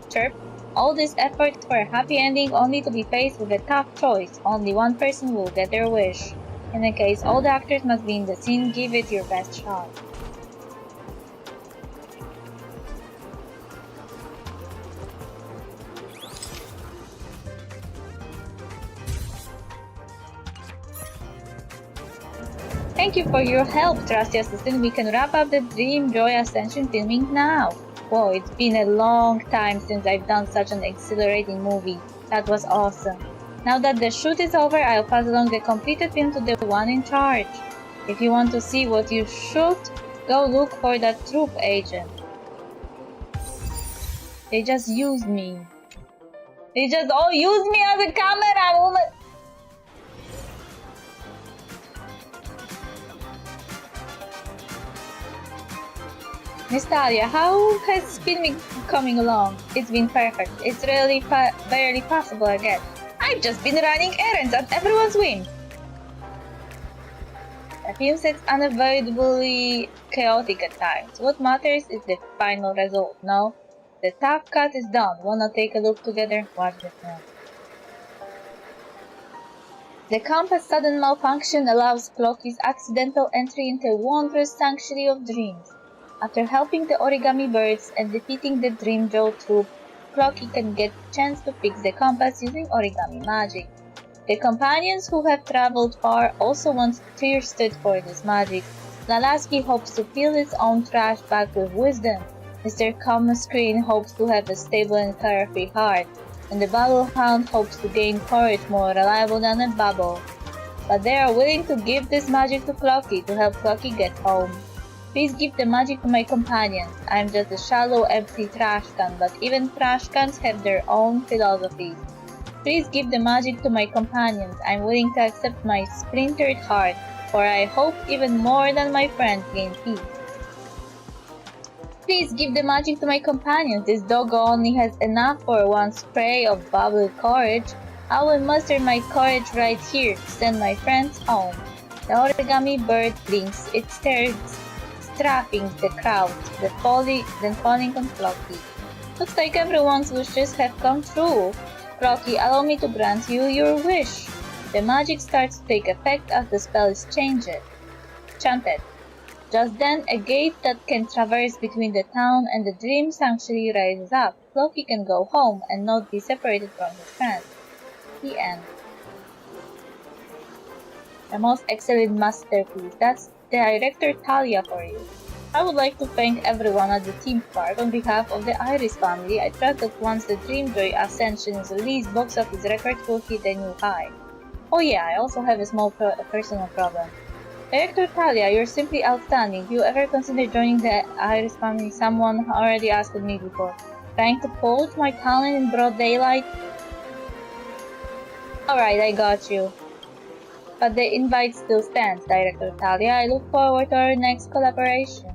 Chirp. All this effort for a happy ending only to be faced with a tough choice. Only one person will get their wish. In that case, all the actors must be in the scene. Give it your best shot. Thank you for your help, trusty assistant. We can wrap up the Dream Joy Ascension filming now. Whoa, it's been a long time since I've done such an exhilarating movie. That was awesome. Now that the shoot is over, I'll pass along the completed film to the one in charge. If you want to see what you shoot, go look for that troop agent. They just used me. They just all used me as a camera woman. Miss Talia, how has filming coming along? It's been perfect. It's really barely possible, I guess. I've just been running errands at everyone's whim. The film set's unavoidably chaotic at times. What matters is the final result, no? The top cut is done. Wanna take a look together? Watch the film. The compass sudden malfunction allows Clocky's accidental entry into a wondrous sanctuary of dreams. After helping the origami birds and defeating the Dream Joe troop, Clocky can get a chance to fix the compass using origami magic. The companions who have traveled far also want thirsted for this magic. Lalaski hopes to fill his own trash bag with wisdom. Mr. Screen hopes to have a stable and carefree heart, and the Bubble Hound hopes to gain courage more reliable than a bubble. But they are willing to give this magic to Clocky to help Clocky get home. Please give the magic to my companions. I am just a shallow, empty trash can, but even trash cans have their own philosophies. Please give the magic to my companions. I am willing to accept my splintered heart, for I hope even more than my friends gain peace. Please give the magic to my companions. This dog only has enough for one spray of bubble courage. I will muster my courage right here to send my friends home. The origami bird blinks its tails, strapping the crowd, then falling on Clocky. Looks like everyone's wishes have come true. Clocky, allow me to grant you your wish. The magic starts to take effect as the spell is chanted. Just then, a gate that can traverse between the town and the Dream Sanctuary rises up. Clocky can go home and not be separated from his friends. The end. The most excellent masterpiece. That's Director Talia for you. I would like to thank everyone at the theme park on behalf of the Iris family. I trust that once the Dream Joy Ascension is released, box office records will hit a new high. Oh yeah, I also have a small personal problem. Director Talia, you're simply outstanding. Do you ever consider joining the Iris family? Someone already asked me before. Trying to poach my talent in broad daylight? Alright, I got you. But the invite still stands, Director Talia. I look forward to our next collaboration.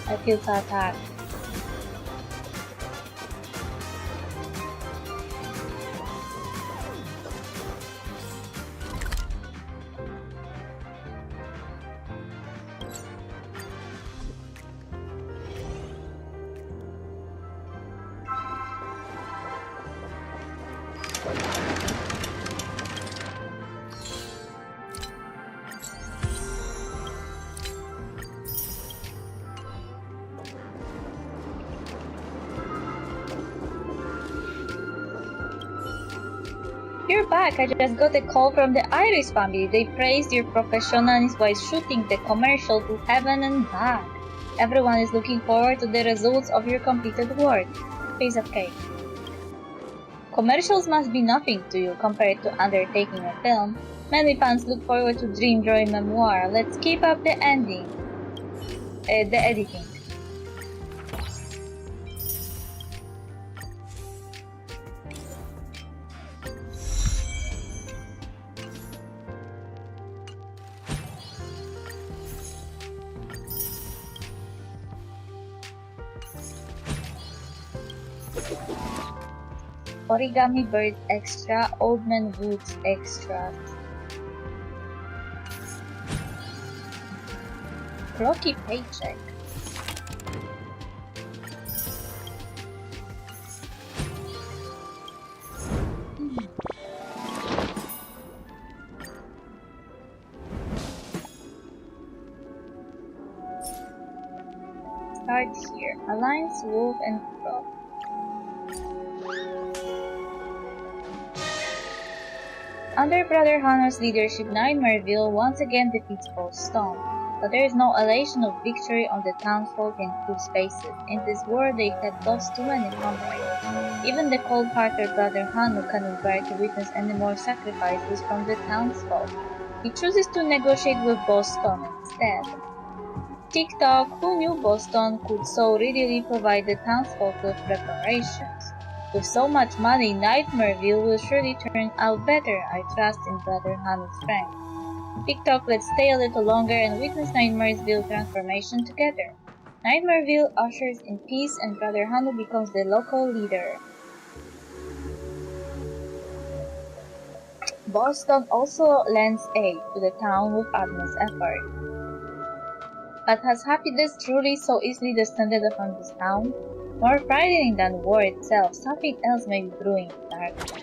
I feel so attacked. You're back. I just got a call from the Iris family. They praised your professionalism while shooting the commercial to heaven and back. Everyone is looking forward to the results of your completed work. Piece of cake. Commercials must be nothing to you compared to undertaking a film. Many fans look forward to Dream Joy Memoir. Let's keep up the editing. Origami Bird Extra, Old Man Woods Extra. Rocky Paycheck. Start here. Alliance, Wolf, and Frog. Under Brother Hano's leadership, Nightmareville once again defeats Boston, but there is no elation of victory on the townsfolk in whose faces. In this war they had lost too many comrades. Even the cold-hearted Brother Hano cannot bear to witness any more sacrifices from the townsfolk. He chooses to negotiate with Boston instead. TikTok, who knew Boston could so readily provide the townsfolk with reparations? With so much money, Nightmareville will surely turn out better. I trust in Brother Hano's strength. TikTok, let's stay a little longer and witness Nightmareville transformation together. Nightmareville ushers in peace and Brother Hano becomes the local leader. Boston also lends aid to the town with utmost effort. But has happiness truly so easily descended upon this town? More frightening than war itself, something else may be brewing in the darkness.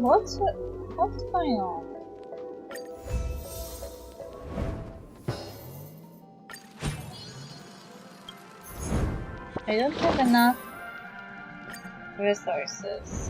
What's going on? I don't have enough resources.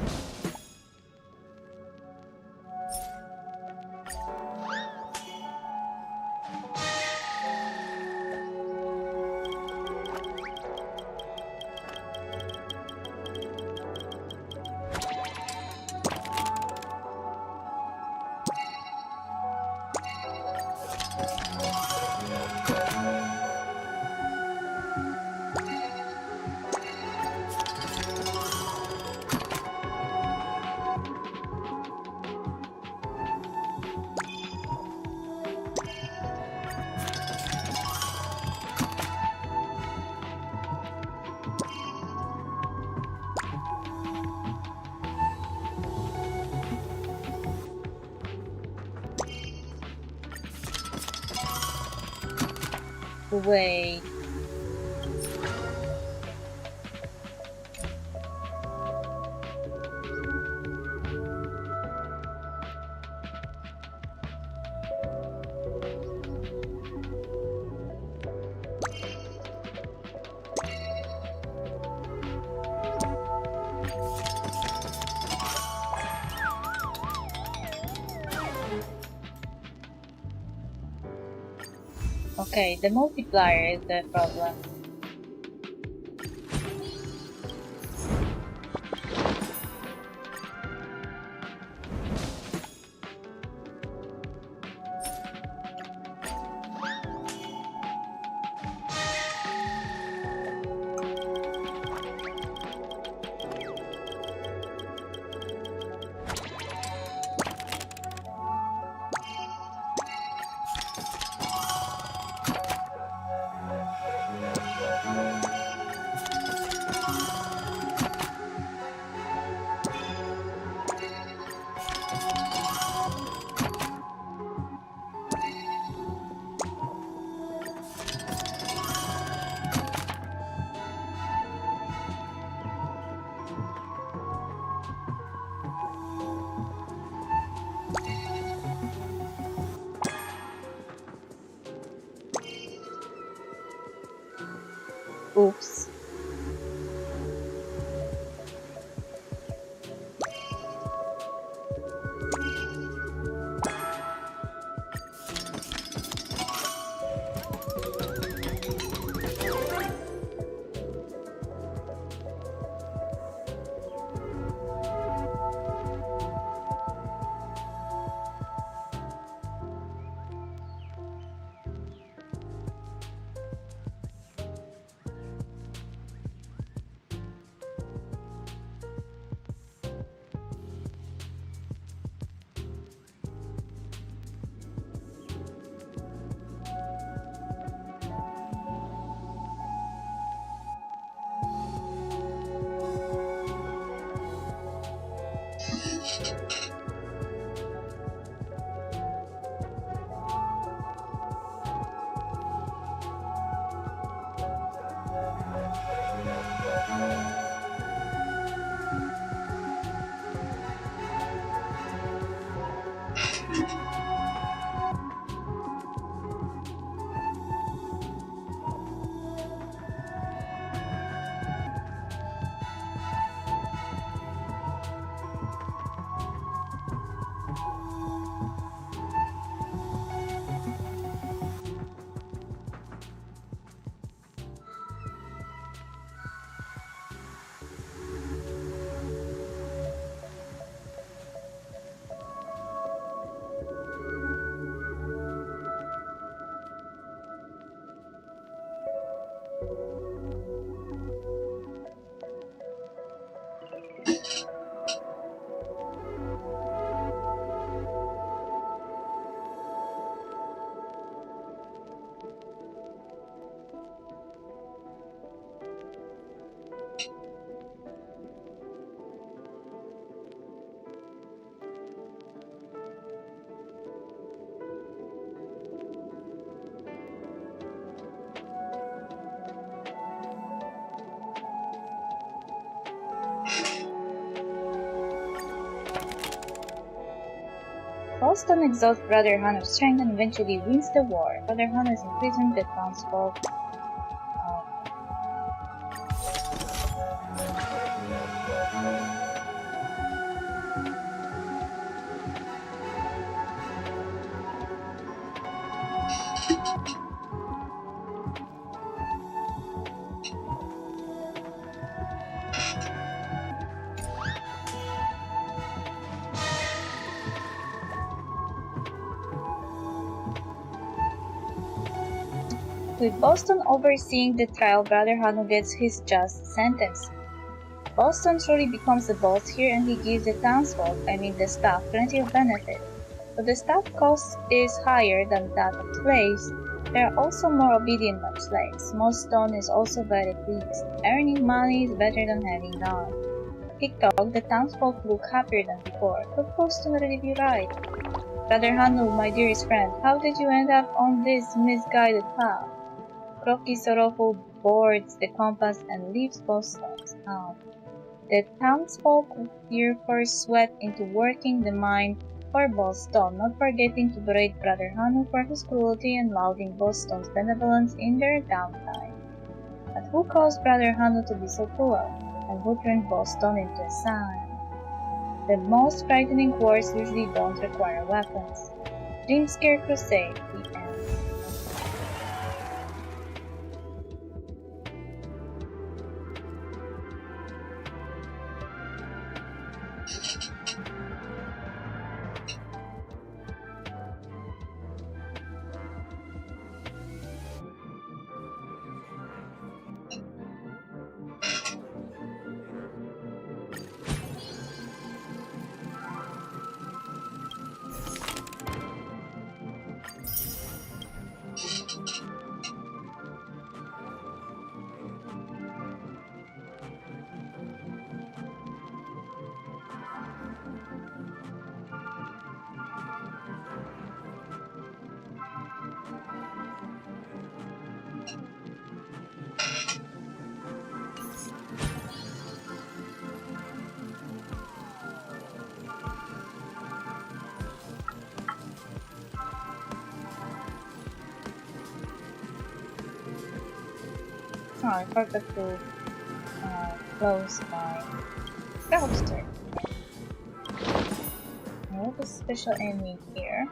Wait. Okay, the multiplier is the problem. Oops. Boston exhausts Brother Hano's strength and eventually wins the war. Brother Hano is imprisoned the townsfolk. With Boston overseeing the trial, Brother Hano gets his just sentence. Boston truly becomes the boss here and he gives the townsfolk, the staff, plenty of benefit. But the staff cost is higher than that of slaves. There are also more obedient than slaves. Most stone is also very pleased. Earning money is better than having none. TikTok, the townsfolk look happier than before. Could Boston really be right? Brother Hano, my dearest friend, how did you end up on this misguided path? Rocky sorrowful boards the compass and leaves Boston's town. The townsfolk here first sweat into working the mine for Boston, not forgetting to berate Brother Hano for his cruelty and lauding Boston's benevolence in their downtime. But who caused Brother Hano to be so cruel, and who turned Boston into a sign? The most frightening wars usually don't require weapons. Dream Scare Crusade, the end. Oh, I forgot to close my browser. I have a special enemy here.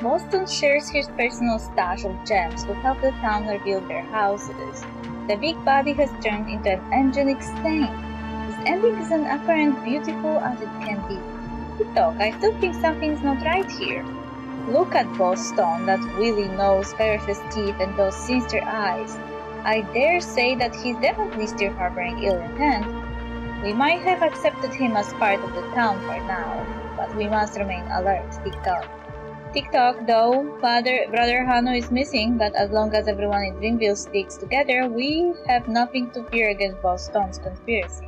Boston shares his personal stash of gems to help the town rebuild their houses. The big body has turned into an angelic stain. This ending is as apparent beautiful as it can be. TikTok, I still think something's not right here. Look at Boston, that wily nose, ferocious teeth, and those sinister eyes. I dare say that he's definitely still harboring ill intent. We might have accepted him as part of the town for now, but we must remain alert, TikTok. TikTok, though, Brother Hano is missing, but as long as everyone in Dreamville sticks together, we have nothing to fear against Boston's conspiracy.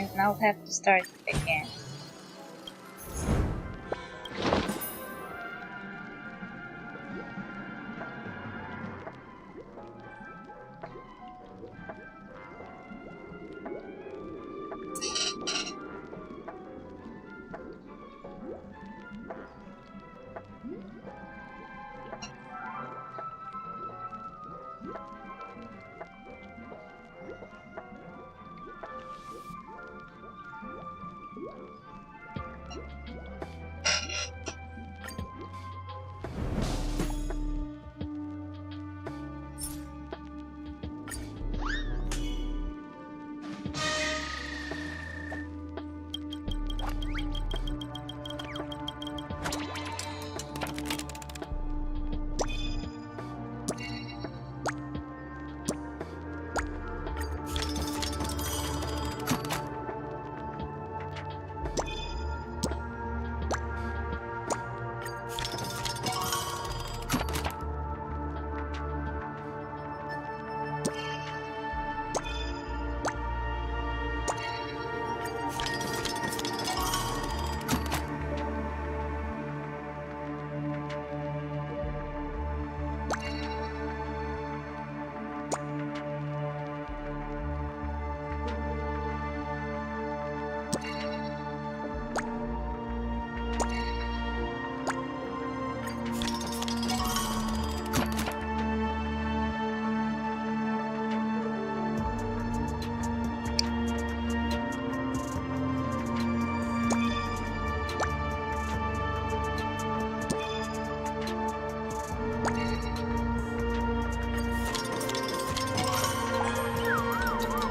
and I'll have to start it again.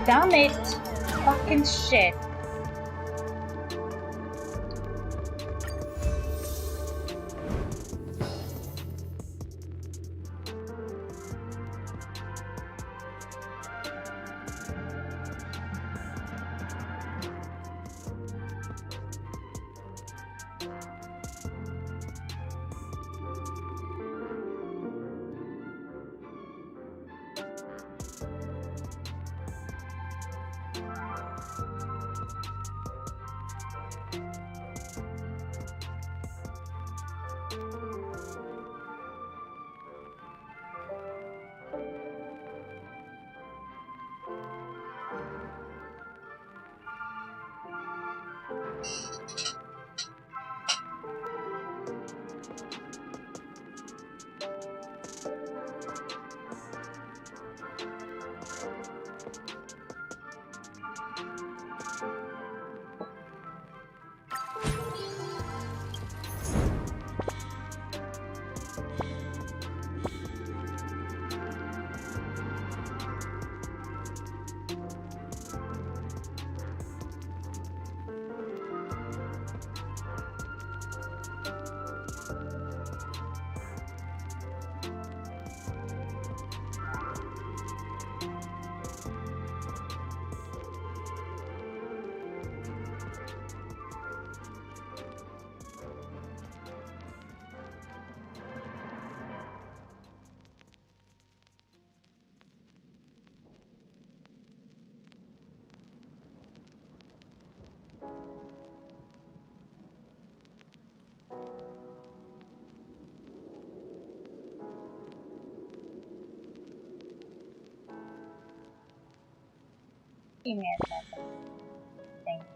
Damn it! Fucking shit. Give me a second. Thank you.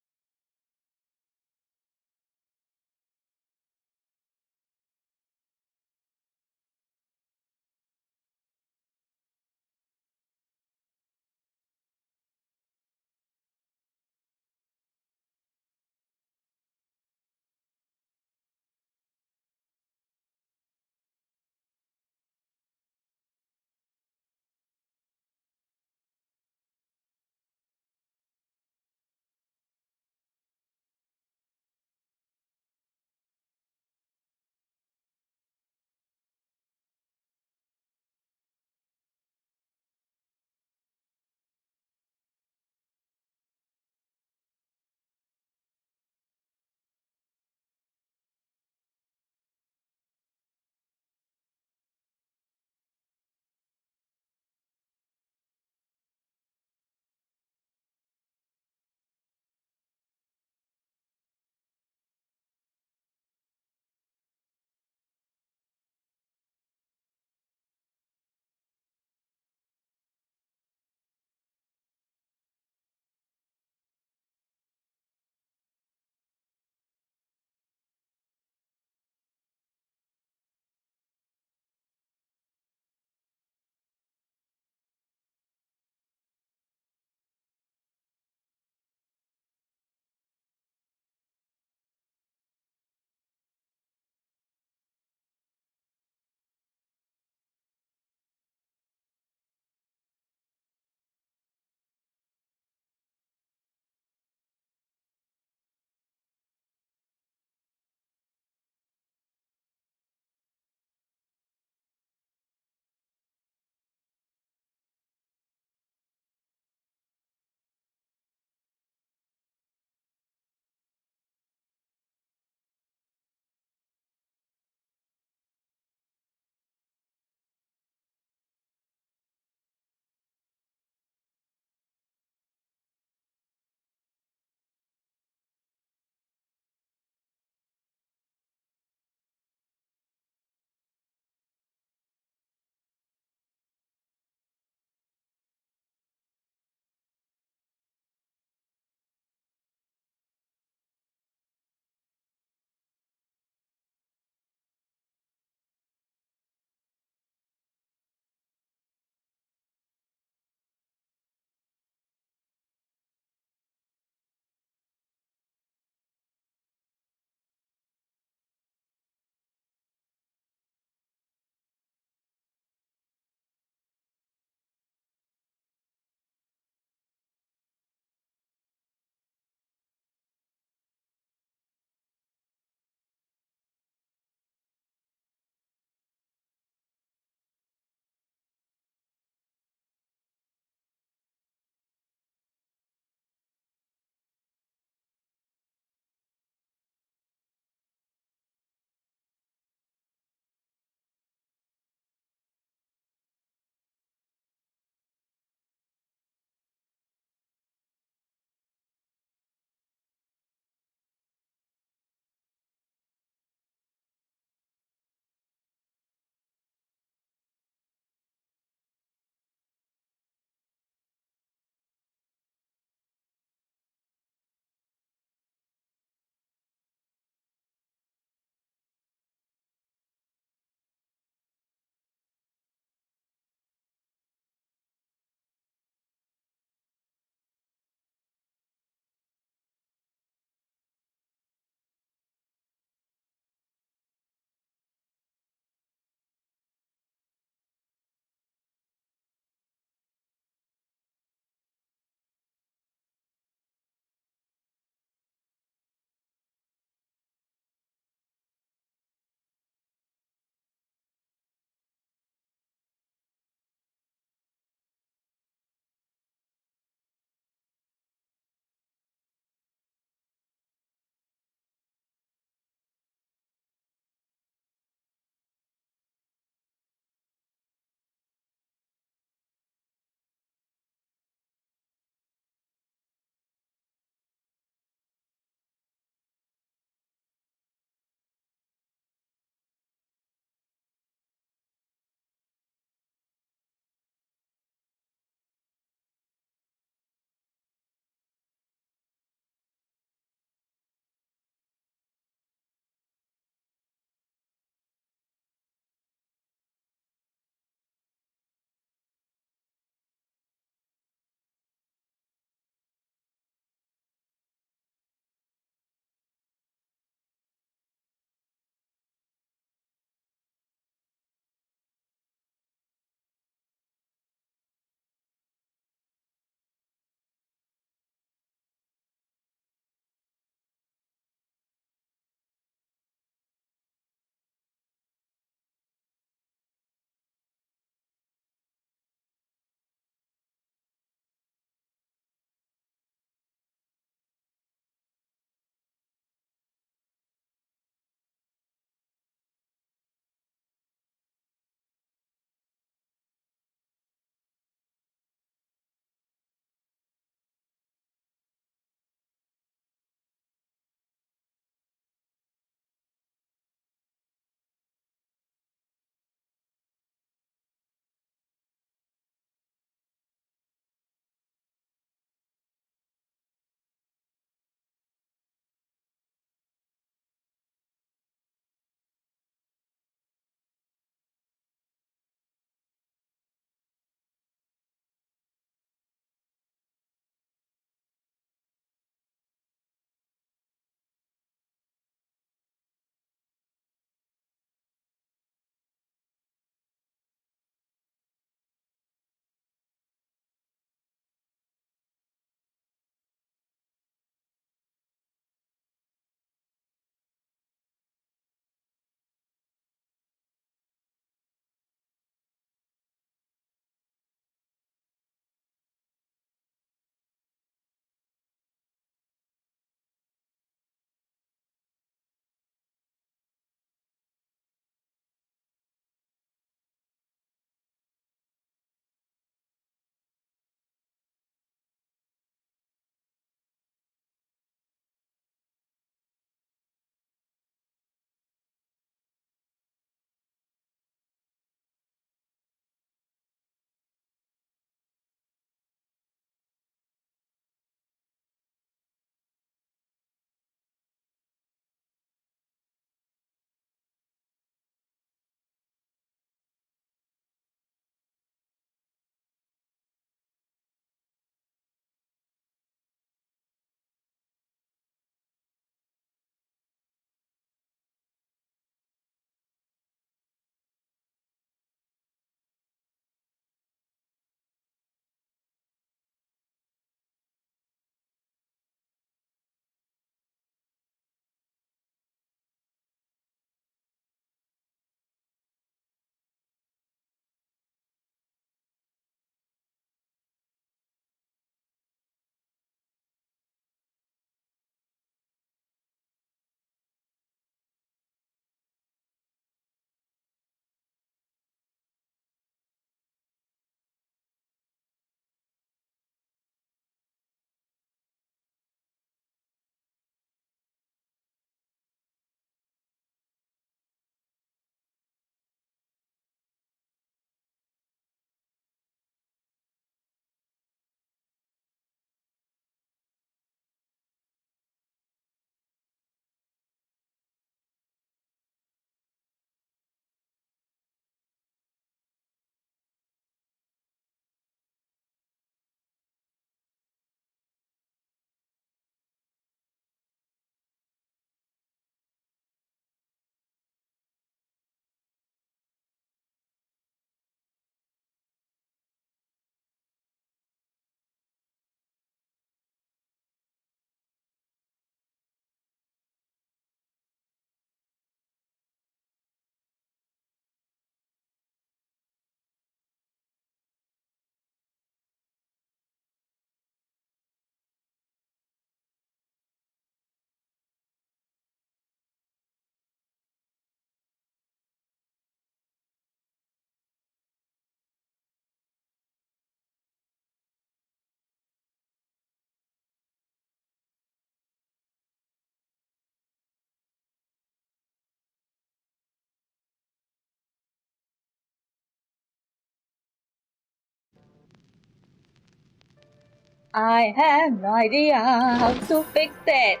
I have no idea how to fix it.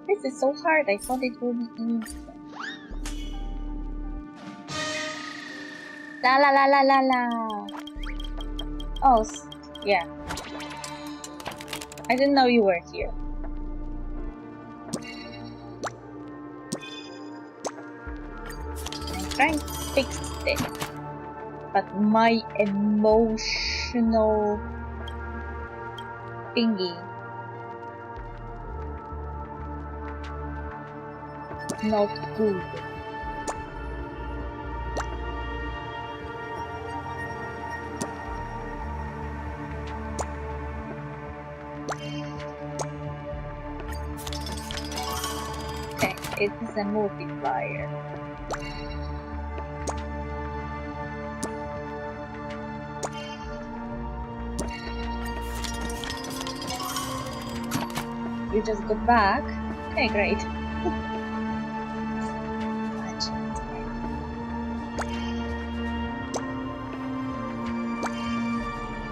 This is so hard. I thought it would be easy. La la la la la la. Oh, yeah. I didn't know you were here. I'm trying to fix this, but my emotional thingy not good. Okay, it is a multiplier. You just got back? Okay, great.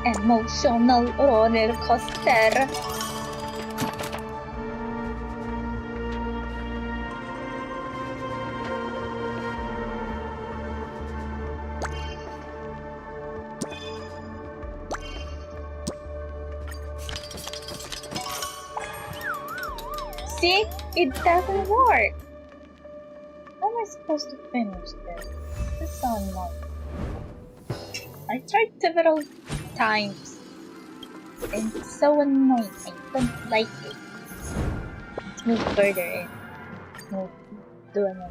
Emotional roller coaster. See? It doesn't work! How am I supposed to finish this? This is so annoying. I tried several times. And it's so annoying. I don't like it. Let's move further in. Let's move to another.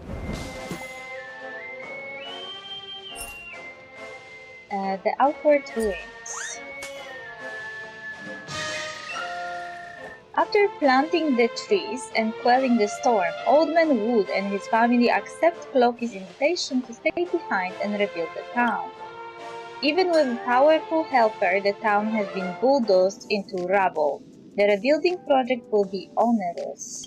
The outward ruins. After planting the trees and quelling the storm, Old Man Wood and his family accept Floki's invitation to stay behind and rebuild the town. Even with a powerful helper, the town has been bulldozed into rubble. The rebuilding project will be onerous.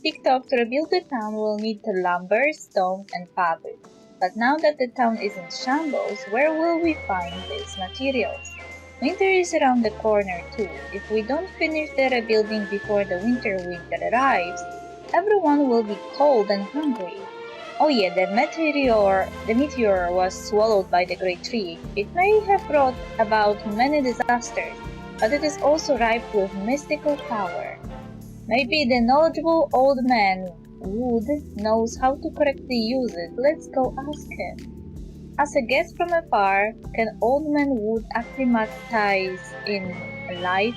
TikTok to rebuild the town will need the lumber, stone, and fabric. But now that the town is in shambles, where will we find these materials? Winter is around the corner too. If we don't finish the rebuilding before the winter arrives, everyone will be cold and hungry. Oh yeah, the meteor was swallowed by the great tree. It may have brought about many disasters, but it is also ripe with mystical power. Maybe the knowledgeable Old Man Wood knows how to correctly use it. Let's go ask him. As a guest from afar, can Old Man Wood acclimatize to life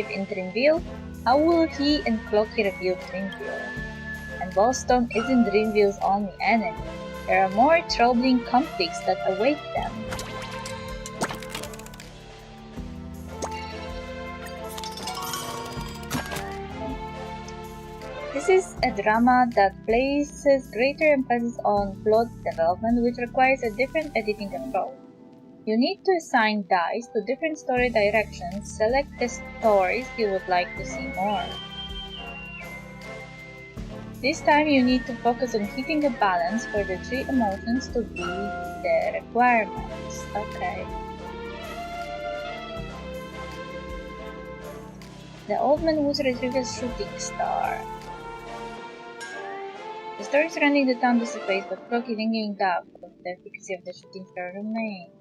in Dreamville? How will he and Floki rebuild Dreamville? And Boston isn't Dreamville's only enemy. There are more troubling conflicts that await them. This is a drama that places greater emphasis on plot development, which requires a different editing approach. You need to assign dice to different story directions, select the stories you would like to see more. This time you need to focus on keeping a balance for the three emotions to be the requirements. Okay. The Old Man Wood retrieves shooting star. The story surrounding the town dissipates, but Floki lingering doubt of the efficacy of the shooting star remains.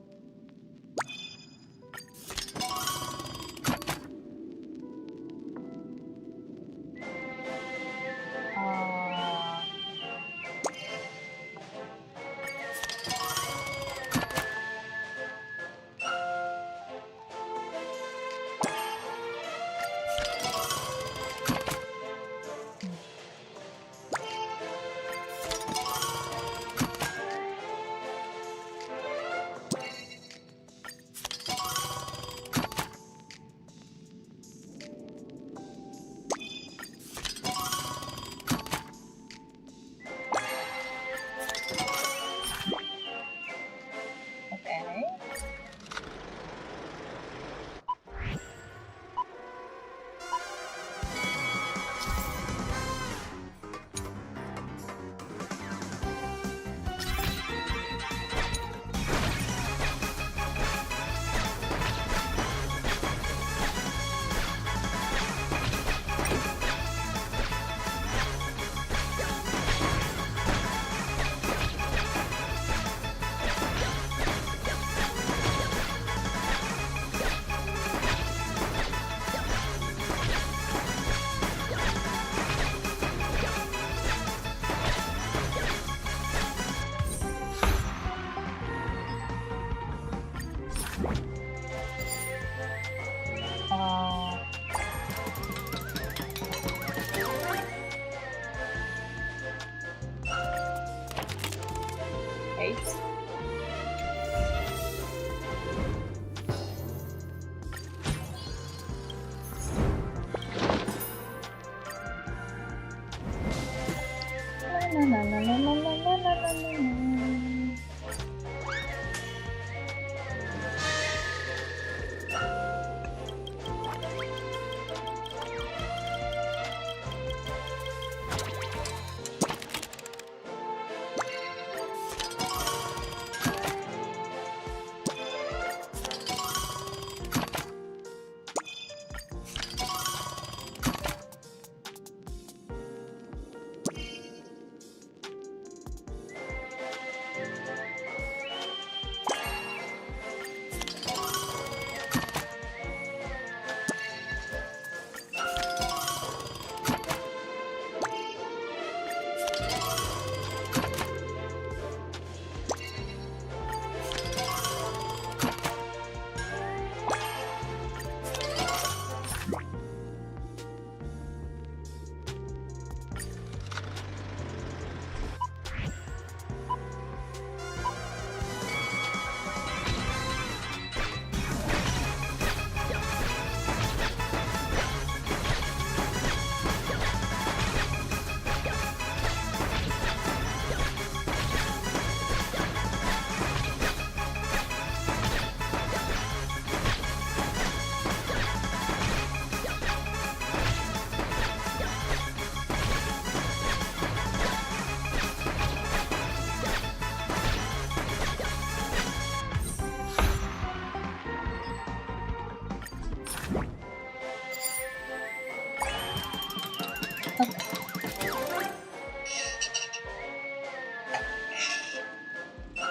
right? Na, na, na, na, na, na, na, na, na, na, na.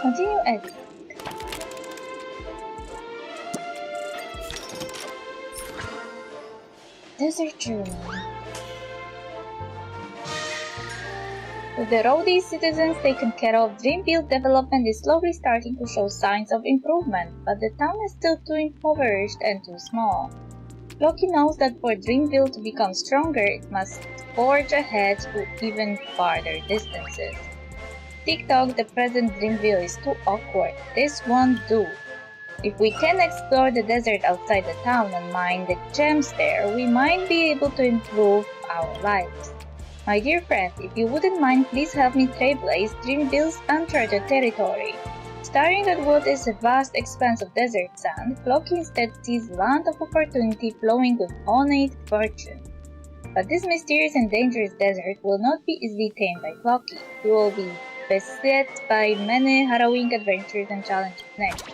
Continue editing. Desert Journey. With the roadie citizens taken care of, Dreamville development is slowly starting to show signs of improvement, but the town is still too impoverished and too small. Loki knows that for Dreamville to become stronger, it must forge ahead to even farther distances. TikTok, the present Dreamville is too awkward. This won't do. If we can explore the desert outside the town and mine the gems there, we might be able to improve our lives. My dear friend, if you wouldn't mind, please help me trailblaze Dreamville's uncharted territory. Staring at what is a vast expanse of desert sand, Loki instead sees a land of opportunity flowing with ornate fortune. But this mysterious and dangerous desert will not be easily tamed by Loki. He will be beset by many harrowing adventures and challenges next.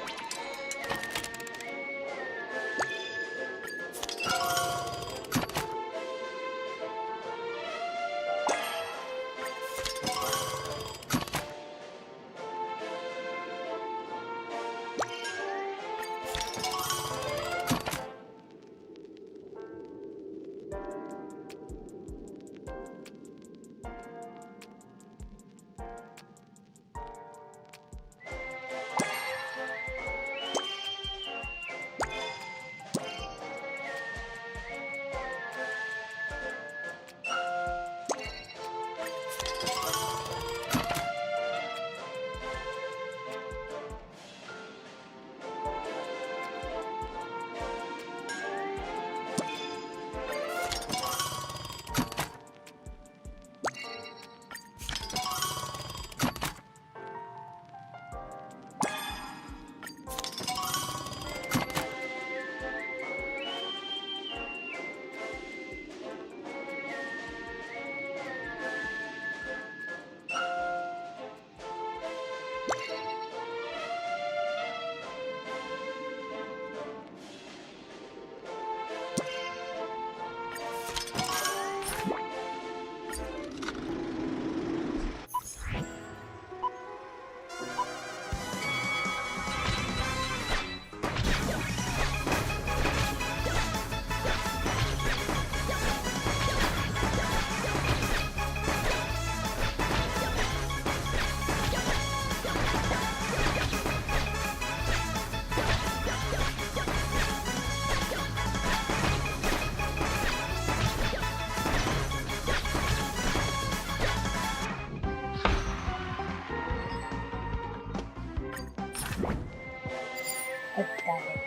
damage.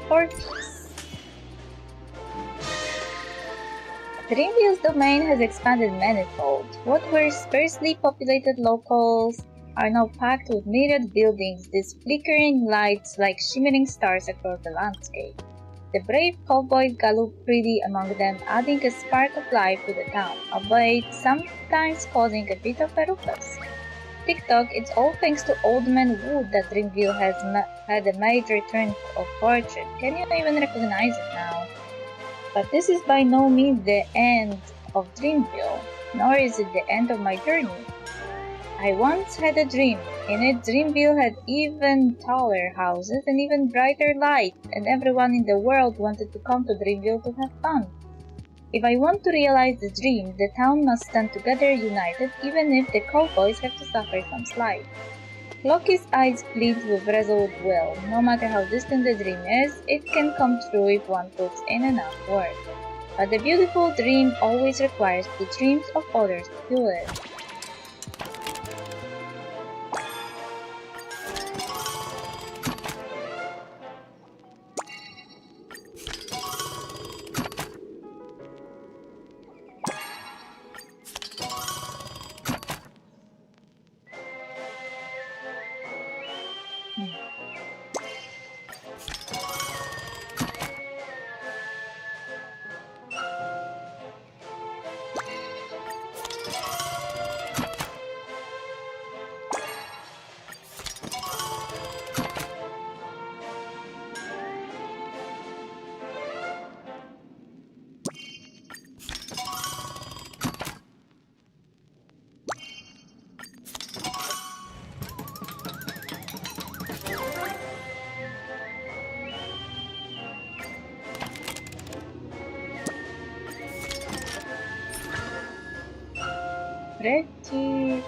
For peace. Dreamville's domain has expanded manifold. What were sparsely populated locals are now packed with myriad buildings, these flickering lights like shimmering stars across the landscape. The brave cowboys gallop freely among them, adding a spark of life to the town, albeit sometimes causing a bit of a ruckus. TikTok, it's all thanks to Old Man Wood that Dreamville has had a major turn of fortune. Can you even recognize it now? But this is by no means the end of Dreamville, nor is it the end of my journey. I once had a dream. In it, Dreamville had even taller houses and even brighter lights, and everyone in the world wanted to come to Dreamville to have fun. If I want to realize the dream, the town must stand together united, even if the cowboys have to suffer some slight. Loki's eyes plead with resolute will. No matter how distant the dream is, it can come true if one puts in enough work. But the beautiful dream always requires the dreams of others to fuel it.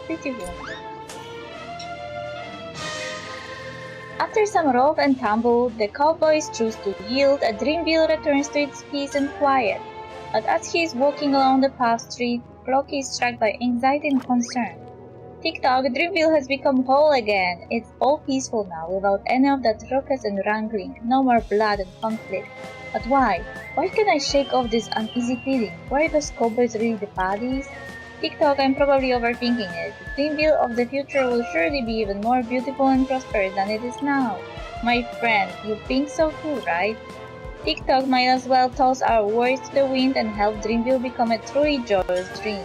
Pretty good. After some rough and tumble, the cowboys choose to yield, and Dreamville returns to its peace and quiet. But as he is walking along the path street, Loki is struck by anxiety and concern. TikTok, Dreamville has become whole again. It's all peaceful now, without any of that ruckus and wrangling, no more blood and conflict. But why? Why can I shake off this uneasy feeling? Were those cowboys really the baddies? TikTok, I'm probably overthinking it. The Dreamville of the future will surely be even more beautiful and prosperous than it is now. My friend, you think so too, right? TikTok might as well toss our worries to the wind and help Dreamville become a truly joyous dream.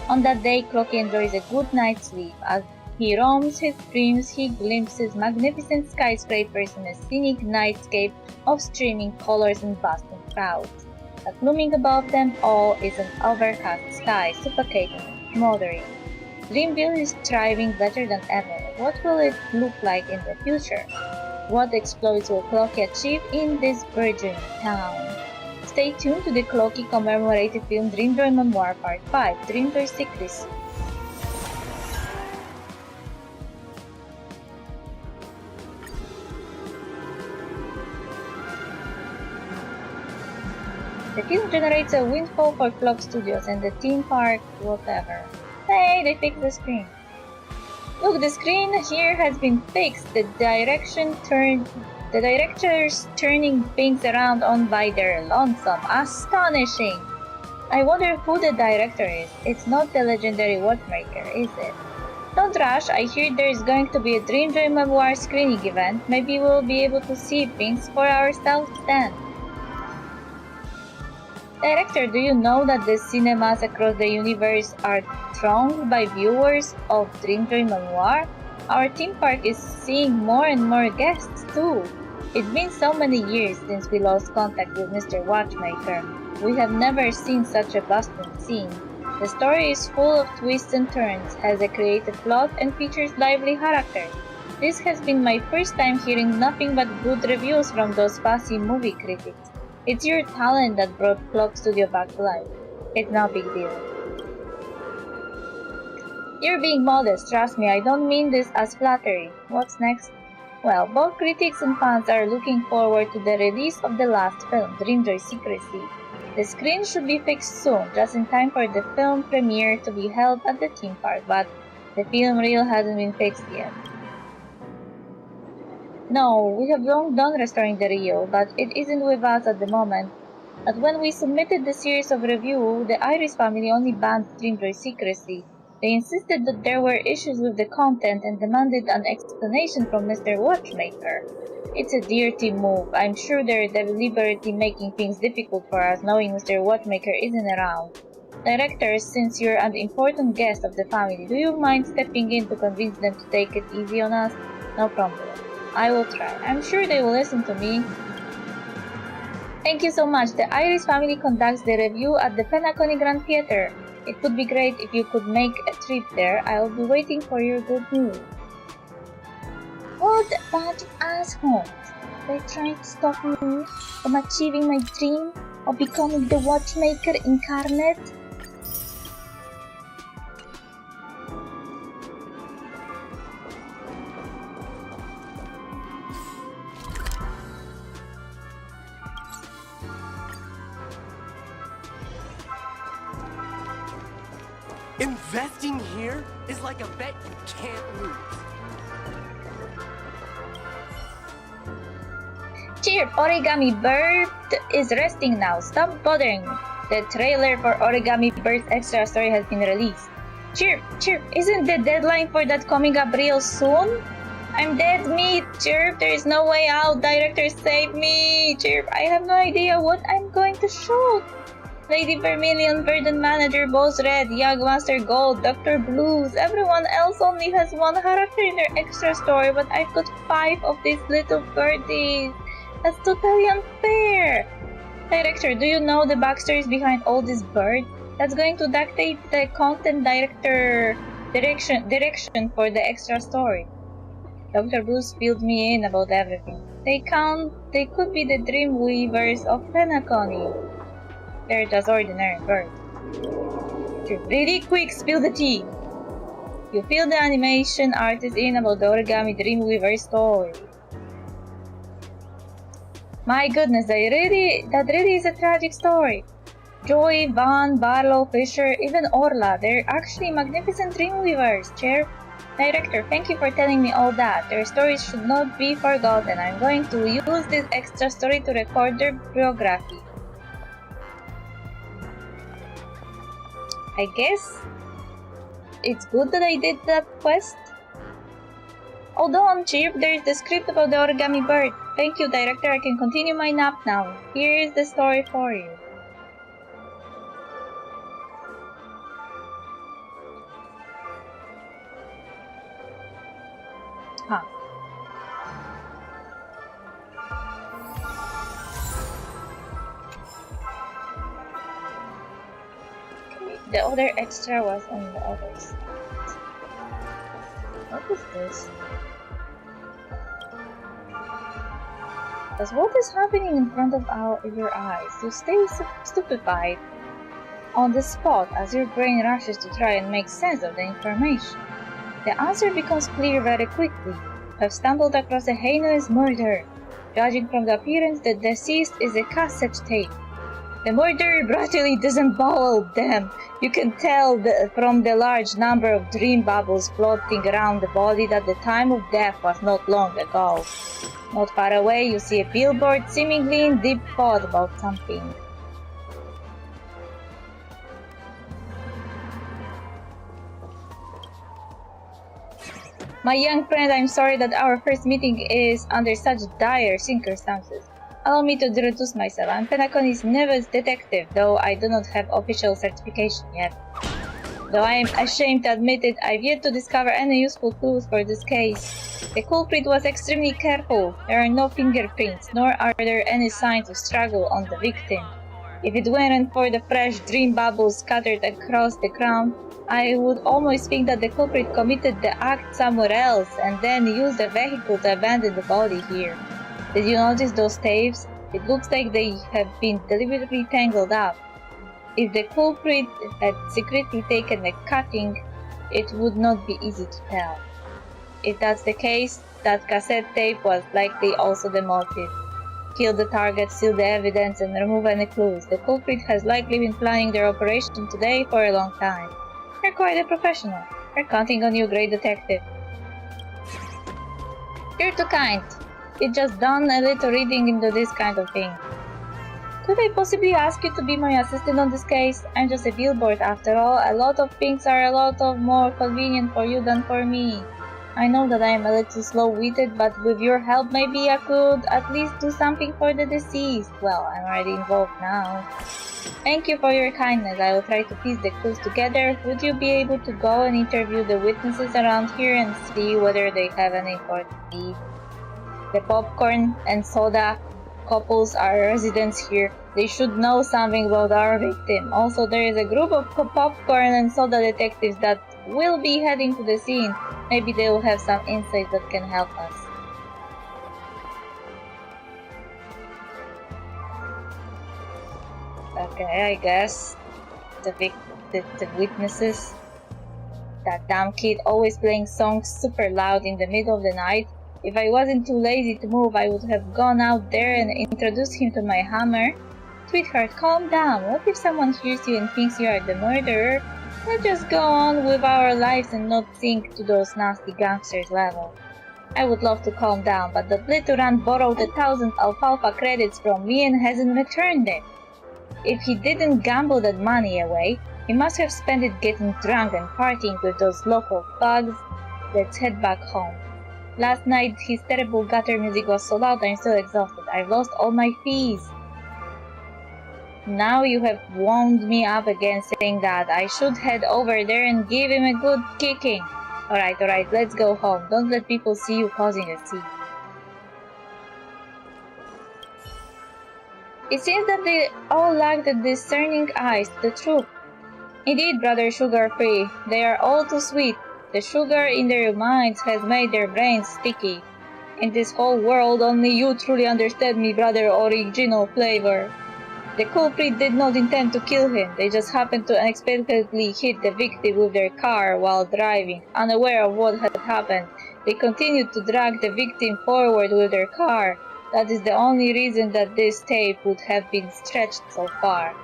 On that day, Clocky enjoys a good night's sleep. As he roams his dreams, he glimpses magnificent skyscrapers and a scenic nightscape of streaming colors and bustling crowds. But looming above them all is an overcast sky, suffocating and smothering. Dreamville is thriving better than ever. What will it look like in the future? What exploits will Clocky achieve in this burgeoning town? Stay tuned to the Clocky commemorative film Dreamjoy Memoir Part 5, Dreamjoy Secrecy. The film generates a windfall for Clock Studios and the theme park, whatever. Hey, they fixed the screen. Look, the screen here has been fixed. The directors turning things around on by their lonesome. Astonishing! I wonder who the director is. It's not the legendary watchmaker, is it? Don't rush, I hear there is going to be a Dreamjoy Memoir screening event. Maybe we'll be able to see things for ourselves then. Director, do you know that the cinemas across the universe are thronged by viewers of Dreamjoy Memoir? Our theme park is seeing more and more guests too. It's been so many years since we lost contact with Mr. Watchmaker. We have never seen such a bustling scene. The story is full of twists and turns, has a creative plot, and features lively characters. This has been my first time hearing nothing but good reviews from those fussy movie critics. It's your talent that brought Clock Studio back to life. It's no big deal. You're being modest, trust me, I don't mean this as flattery. What's next? Well, both critics and fans are looking forward to the release of the last film, Dreamjoy Secrecy. The screen should be fixed soon, just in time for the film premiere to be held at the theme park, but the film reel hasn't been fixed yet. No, we have long done restoring the reel, but it isn't with us at the moment. But when we submitted the series of review, the Iris family only banned Dreamjoy Secrecy. They insisted that there were issues with the content and demanded an explanation from Mr. Watchmaker. It's a dirty move. I'm sure they're deliberately making things difficult for us, knowing Mr. Watchmaker isn't around. Directors, since you're an important guest of the family, do you mind stepping in to convince them to take it easy on us? No problem. I will try. I'm sure they will listen to me. Thank you so much. The Iris family conducts the review at the Penacony Grand Theatre. It would be great if you could make a trip there. I'll be waiting for your good news. What a bunch of assholes! They're trying to stop me from achieving my dream of becoming the Watchmaker incarnate. Investing here is like a bet you can't lose. Cheer! Origami Bird is resting now. Stop bothering me. The trailer for Origami Bird's extra story has been released. Chirp! Chirp! Isn't the deadline for that coming up real soon? I'm dead meat! Chirp! There is no way out! Director, save me! Chirp! I have no idea what I'm going to shoot! Lady Vermilion, Verdant Manager, Boss Red, Young Master Gold, Dr. Blues. Everyone else only has one character in their extra story, but I've got 5 of these little birdies. That's totally unfair. Director, do you know the backstories behind all these birds? That's going to dictate the content director direction for the extra story. Dr. Blues filled me in about everything. They could be the dream weavers of Penacony. They're just ordinary birds. Really quick, spill the tea! You fill the animation artist in about the Origami Dreamweaver story. My goodness, that really is a tragic story. Joy, Van, Barlow, Fisher, even Orla, they're actually magnificent Dreamweavers, Chair. Director, thank you for telling me all that. Their stories should not be forgotten. I'm going to use this extra story to record their biography. I guess it's good that I did that quest. Hold on, Chip, there's the script about the Origami Bird. Thank you, Director, I can continue my nap now. Here is the story for you. Huh. The other extra was on the other side. What is this? Because what is happening in front of your eyes? You stay stupefied on the spot as your brain rushes to try and make sense of the information. The answer becomes clear very quickly. You have stumbled across a heinous murder. Judging from the appearance, the deceased is a cassette tape. The murderer brutally disemboweled them. You can tell from the large number of dream bubbles floating around the body that the time of death was not long ago. Not far away, you see a billboard seemingly in deep thought about something. My young friend, I'm sorry that our first meeting is under such dire circumstances. Allow me to introduce myself. I'm Penacony's newest detective, though I do not have official certification yet. Though I am ashamed to admit it, I've yet to discover any useful clues for this case. The culprit was extremely careful. There are no fingerprints, nor are there any signs of struggle on the victim. If it weren't for the fresh dream bubbles scattered across the ground, I would almost think that the culprit committed the act somewhere else and then used a vehicle to abandon the body here. Did you notice those tapes? It looks like they have been deliberately tangled up. If the culprit had secretly taken a cutting, it would not be easy to tell. If that's the case, That cassette tape was likely also the motive. Kill the target, seal the evidence, and remove any clues. The culprit has likely been planning their operation today for a long time. You're quite a professional. We're counting on you, great detective. You're too kind. It's just done a little reading into this kind of thing. Could I possibly ask you to be my assistant on this case? I'm just a billboard after all. A lot of things are a lot of more convenient for you than for me. I know that I am a little slow-witted, but with your help maybe I could at least do something for the deceased. Well, I'm already involved now. Thank you for your kindness. I will try to piece the clues together. Would you be able to go and interview the witnesses around here and see whether they have any important lead? The popcorn and soda couples are residents here. They should know something about our victim. Also, there is a group of popcorn and soda detectives that will be heading to the scene. Maybe they will have some insights that can help us. Okay, I guess the witnesses. That damn kid always playing songs super loud in the middle of the night. If I wasn't too lazy to move, I would have gone out there and introduced him to my hammer. Sweetheart, calm down. What if someone hears you and thinks you are the murderer? Let's just go on with our lives and not sink to those nasty gangsters' level. I would love to calm down, but the Blitterant borrowed 1,000 alfalfa credits from me and hasn't returned it. If he didn't gamble that money away, he must have spent it getting drunk and partying with those local thugs. Let's head back home. Last night, his terrible gutter music was so loud I'm so exhausted. I've lost all my fees. Now you have wound me up again saying that I should head over there and give him a good kicking. Alright, let's go home. Don't let people see you causing a scene. It seems that they all lack the discerning eyes, the truth. Indeed, brother Sugar-Free, they are all too sweet. The sugar in their minds has made their brains sticky. In this whole world, only you truly understand me, brother Original Flavor. The culprit did not intend to kill him. They just happened to unexpectedly hit the victim with their car while driving. Unaware of what had happened, they continued to drag the victim forward with their car. That is the only reason that this tape would have been stretched so far.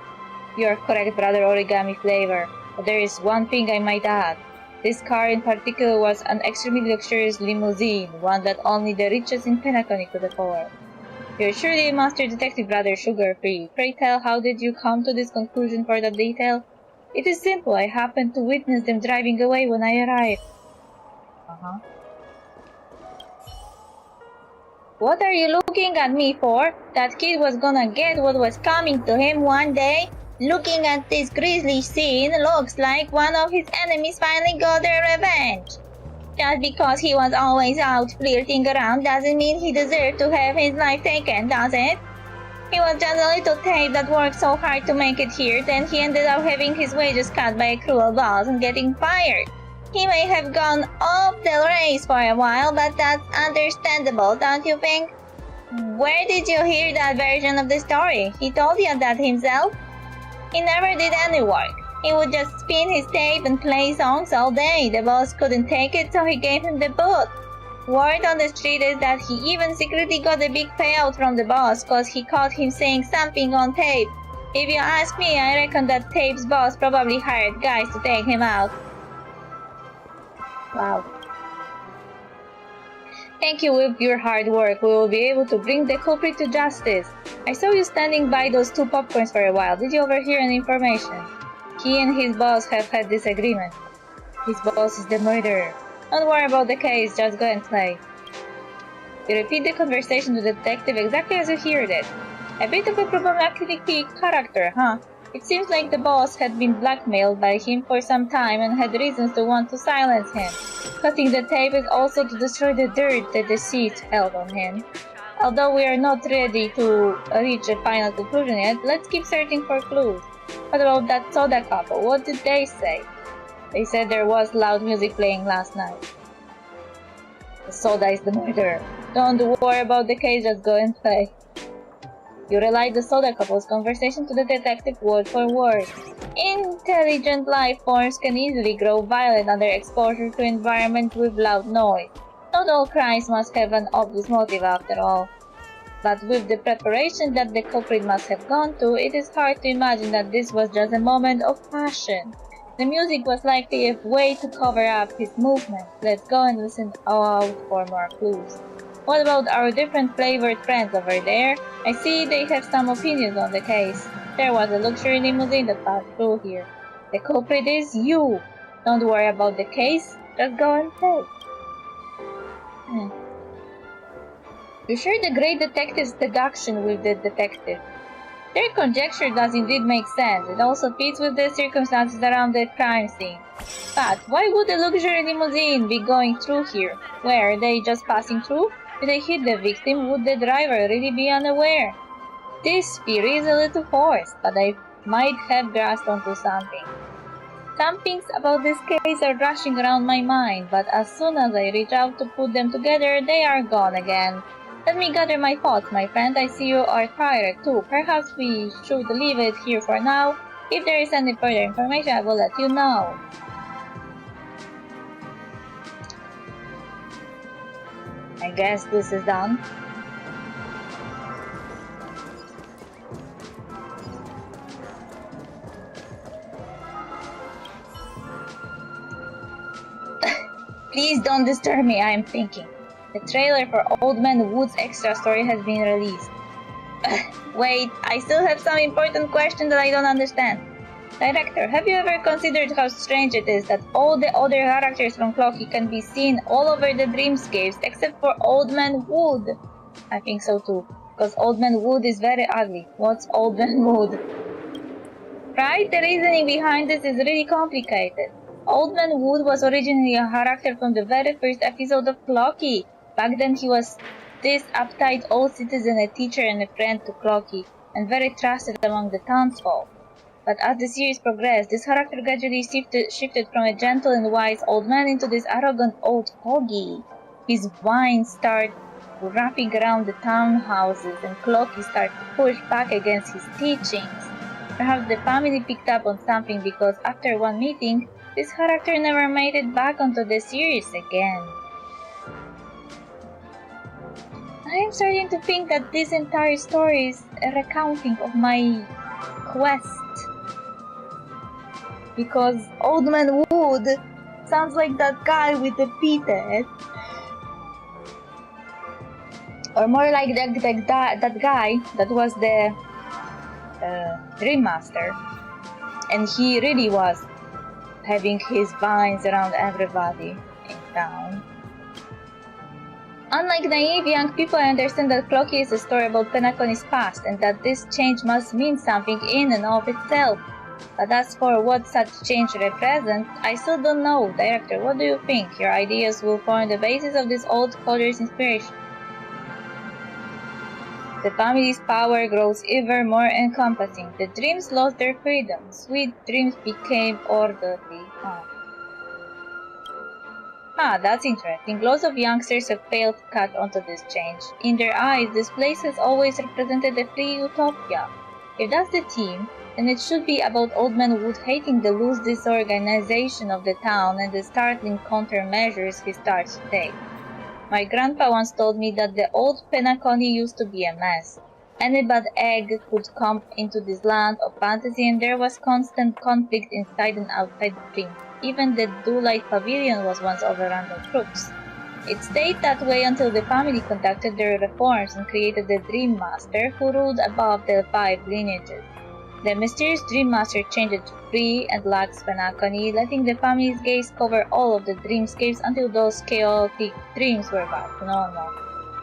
You are correct, brother Origami Flavor, but there is one thing I might add. This car in particular was an extremely luxurious limousine, one that only the richest in Penacony could afford. You're surely a master detective, brother Sugar-Free. Pray tell, how did you come to this conclusion for that detail? It is simple. I happened to witness them driving away when I arrived. What are you looking at me for? That kid was gonna get what was coming to him one day. Looking at this grisly scene, looks like one of his enemies finally got their revenge. Just because he was always out flirting around doesn't mean he deserved to have his life taken, does it? He was just a little tape that worked so hard to make it here, then he ended up having his wages cut by a cruel boss and getting fired. He may have gone off the race for a while, but that's understandable, don't you think? Where did you hear that version of the story? He told you that himself? He never did any work. He would just spin his tape and play songs all day. The boss couldn't take it, so he gave him the boot. Word on the street is that he even secretly got a big payout from the boss cause he caught him saying something on tape. If you ask me, I reckon that tape's boss probably hired guys to take him out. Wow. Thank you. With your hard work, we will be able to bring the culprit to justice. I saw you standing by those two popcorns for a while. Did you overhear any information? He and his boss have had disagreement. His boss is the murderer. Don't worry about the case, just go and play. You repeat the conversation to the detective exactly as you heard it. A bit of a problematic character, huh? It seems like the boss had been blackmailed by him for some time and had reasons to want to silence him. Cutting the tape is also to destroy the dirt the deceased held on him. Although we are not ready to reach a final conclusion yet, let's keep searching for clues. What about that soda couple? What did they say? They said there was loud music playing last night. The soda is the murderer. Don't worry about the case, just go and play. You relayed the soda couple's conversation to the detective word for word. Intelligent life forms can easily grow violent under exposure to environment with loud noise. Not all crimes must have an obvious motive after all. But with the preparation that the culprit must have gone through, it is hard to imagine that this was just a moment of passion. The music was likely a way to cover up his movements. Let's go and listen out for more clues. What about our different flavored friends over there? I see they have some opinions on the case. There was a luxury limousine that passed through here. The culprit is you. Don't worry about the case, just go and play. You share the great detective's deduction with the detective. Their conjecture does indeed make sense. It also fits with the circumstances around the crime scene. But why would a luxury limousine be going through here? Were they just passing through? If they hit the victim, would the driver really be unaware? This theory is a little forced, but I might have grasped onto something. Some things about this case are rushing around my mind, but as soon as I reach out to put them together, they are gone again. Let me gather my thoughts, my friend. I see you are tired too. Perhaps we should leave it here for now. If there is any further information, I will let you know. I guess this is done. Please don't disturb me, I am thinking. The trailer for Old Man Wood's extra story has been released. Wait, I still have some important question that I don't understand. Director, have you ever considered how strange it is that all the other characters from Clocky can be seen all over the dreamscapes except for Old Man Wood? I think so too, because Old Man Wood is very ugly. What's Old Man Wood? Right? The reasoning behind this is really complicated. Old Man Wood was originally a character from the very first episode of Clocky. Back then he was this uptight old citizen, a teacher and a friend to Clocky, and very trusted among the townsfolk. But as the series progressed, this character gradually shifted from a gentle and wise old man into this arrogant old fogey. His whine started wrapping around the townhouses, and Clocky started to push back against his teachings. Perhaps the family picked up on something because after one meeting, this character never made it back onto the series again. I am starting to think that this entire story is a recounting of my quest. Because Old Man Wood sounds like that guy with the pita. Or more like that guy that was the Dream Master. And he really was having his vines around everybody in town. Unlike naive young people, I understand that Clocky is a story about Penacony's past, and that this change must mean something in and of itself. But as for what such change represents, I still don't know. Director, what do you think? Your ideas will form the basis of this old soldier's inspiration. The family's power grows ever more encompassing. The dreams lost their freedom. Sweet dreams became orderly. That's interesting. Lots of youngsters have failed to catch onto this change. In their eyes, this place has always represented a free utopia. If that's the theme, then it should be about Old Man Wood hating the loose disorganization of the town and the startling countermeasures he starts to take. My grandpa once told me that the old Penacony used to be a mess. Any bad egg could come into this land of fantasy, and there was constant conflict inside and outside the dream. Even the Dulite Pavilion was once overrun by crooks. It stayed that way until the family conducted their reforms and created the Dream Master, who ruled above the 5 lineages. The mysterious Dream Master changed it to free and lax Penacony, letting the family's gaze cover all of the dreamscapes until those chaotic dreams were back to normal.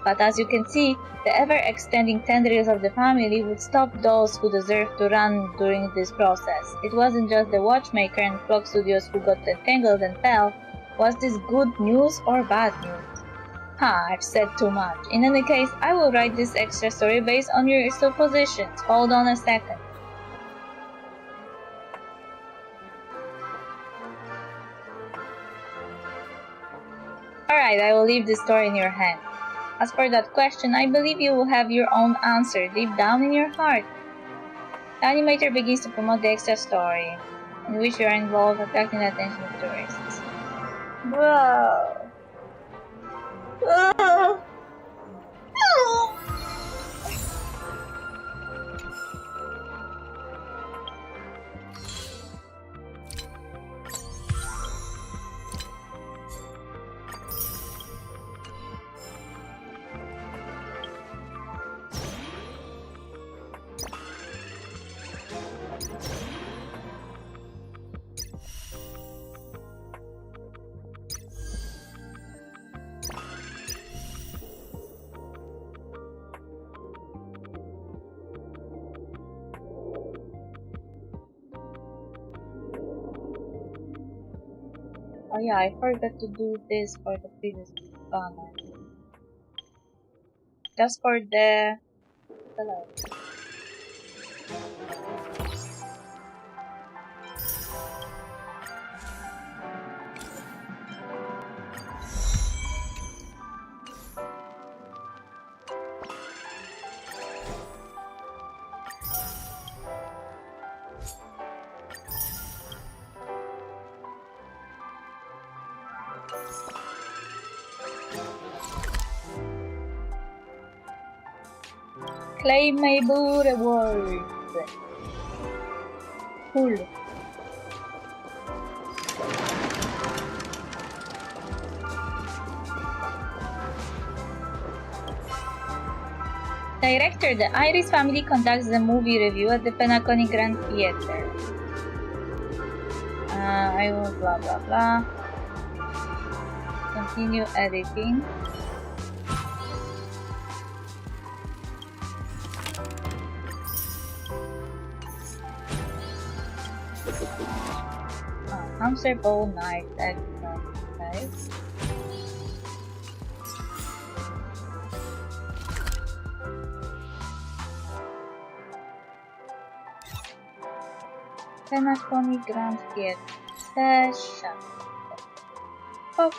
But as you can see, the ever-extending tendrils of the family would stop those who deserved to run during this process. It wasn't just the watchmaker and clock studios who got entangled and fell. Was this good news or bad news? I've said too much. In any case, I will write this extra story based on your suppositions. Hold on a second. Alright, I will leave this story in your hands. As for that question, I believe you will have your own answer deep down in your heart. The animator begins to promote the extra story, in which you are involved, attracting the attention of tourists. Whoa! Oh yeah, I forgot to do this for the previous banner. Just for the color. Claim my Boo reward. Cool. Director, the Iris family conducts the movie review at the Penacony Grand Theatre. I will blah blah blah. Continue editing. Hamster bow knife, guys. Penacony Grand Theatre session. Oh.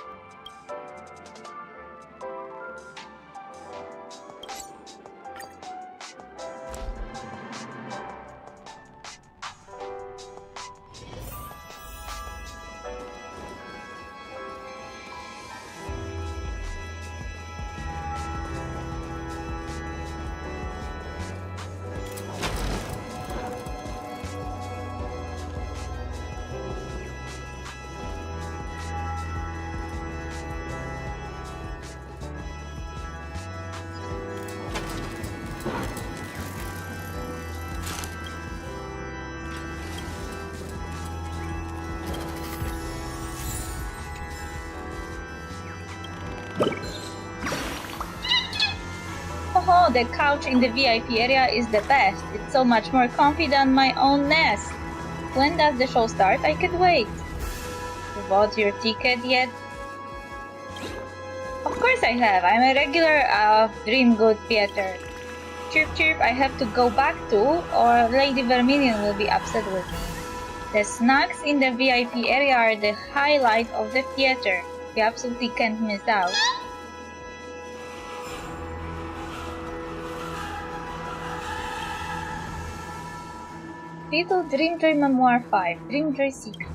Oh, the couch in the VIP area is the best. It's so much more comfy than my own nest. When does the show start? I can't wait. You bought your ticket yet? Of course I have. I'm a regular of Dreamgood Theater. Chirp chirp, I have to go back to, or Lady Vermilion will be upset with me. The snacks in the VIP area are the highlight of the theater. You absolutely can't miss out. Little Dreamjoy Memoir 5, Dreamjoy Secret.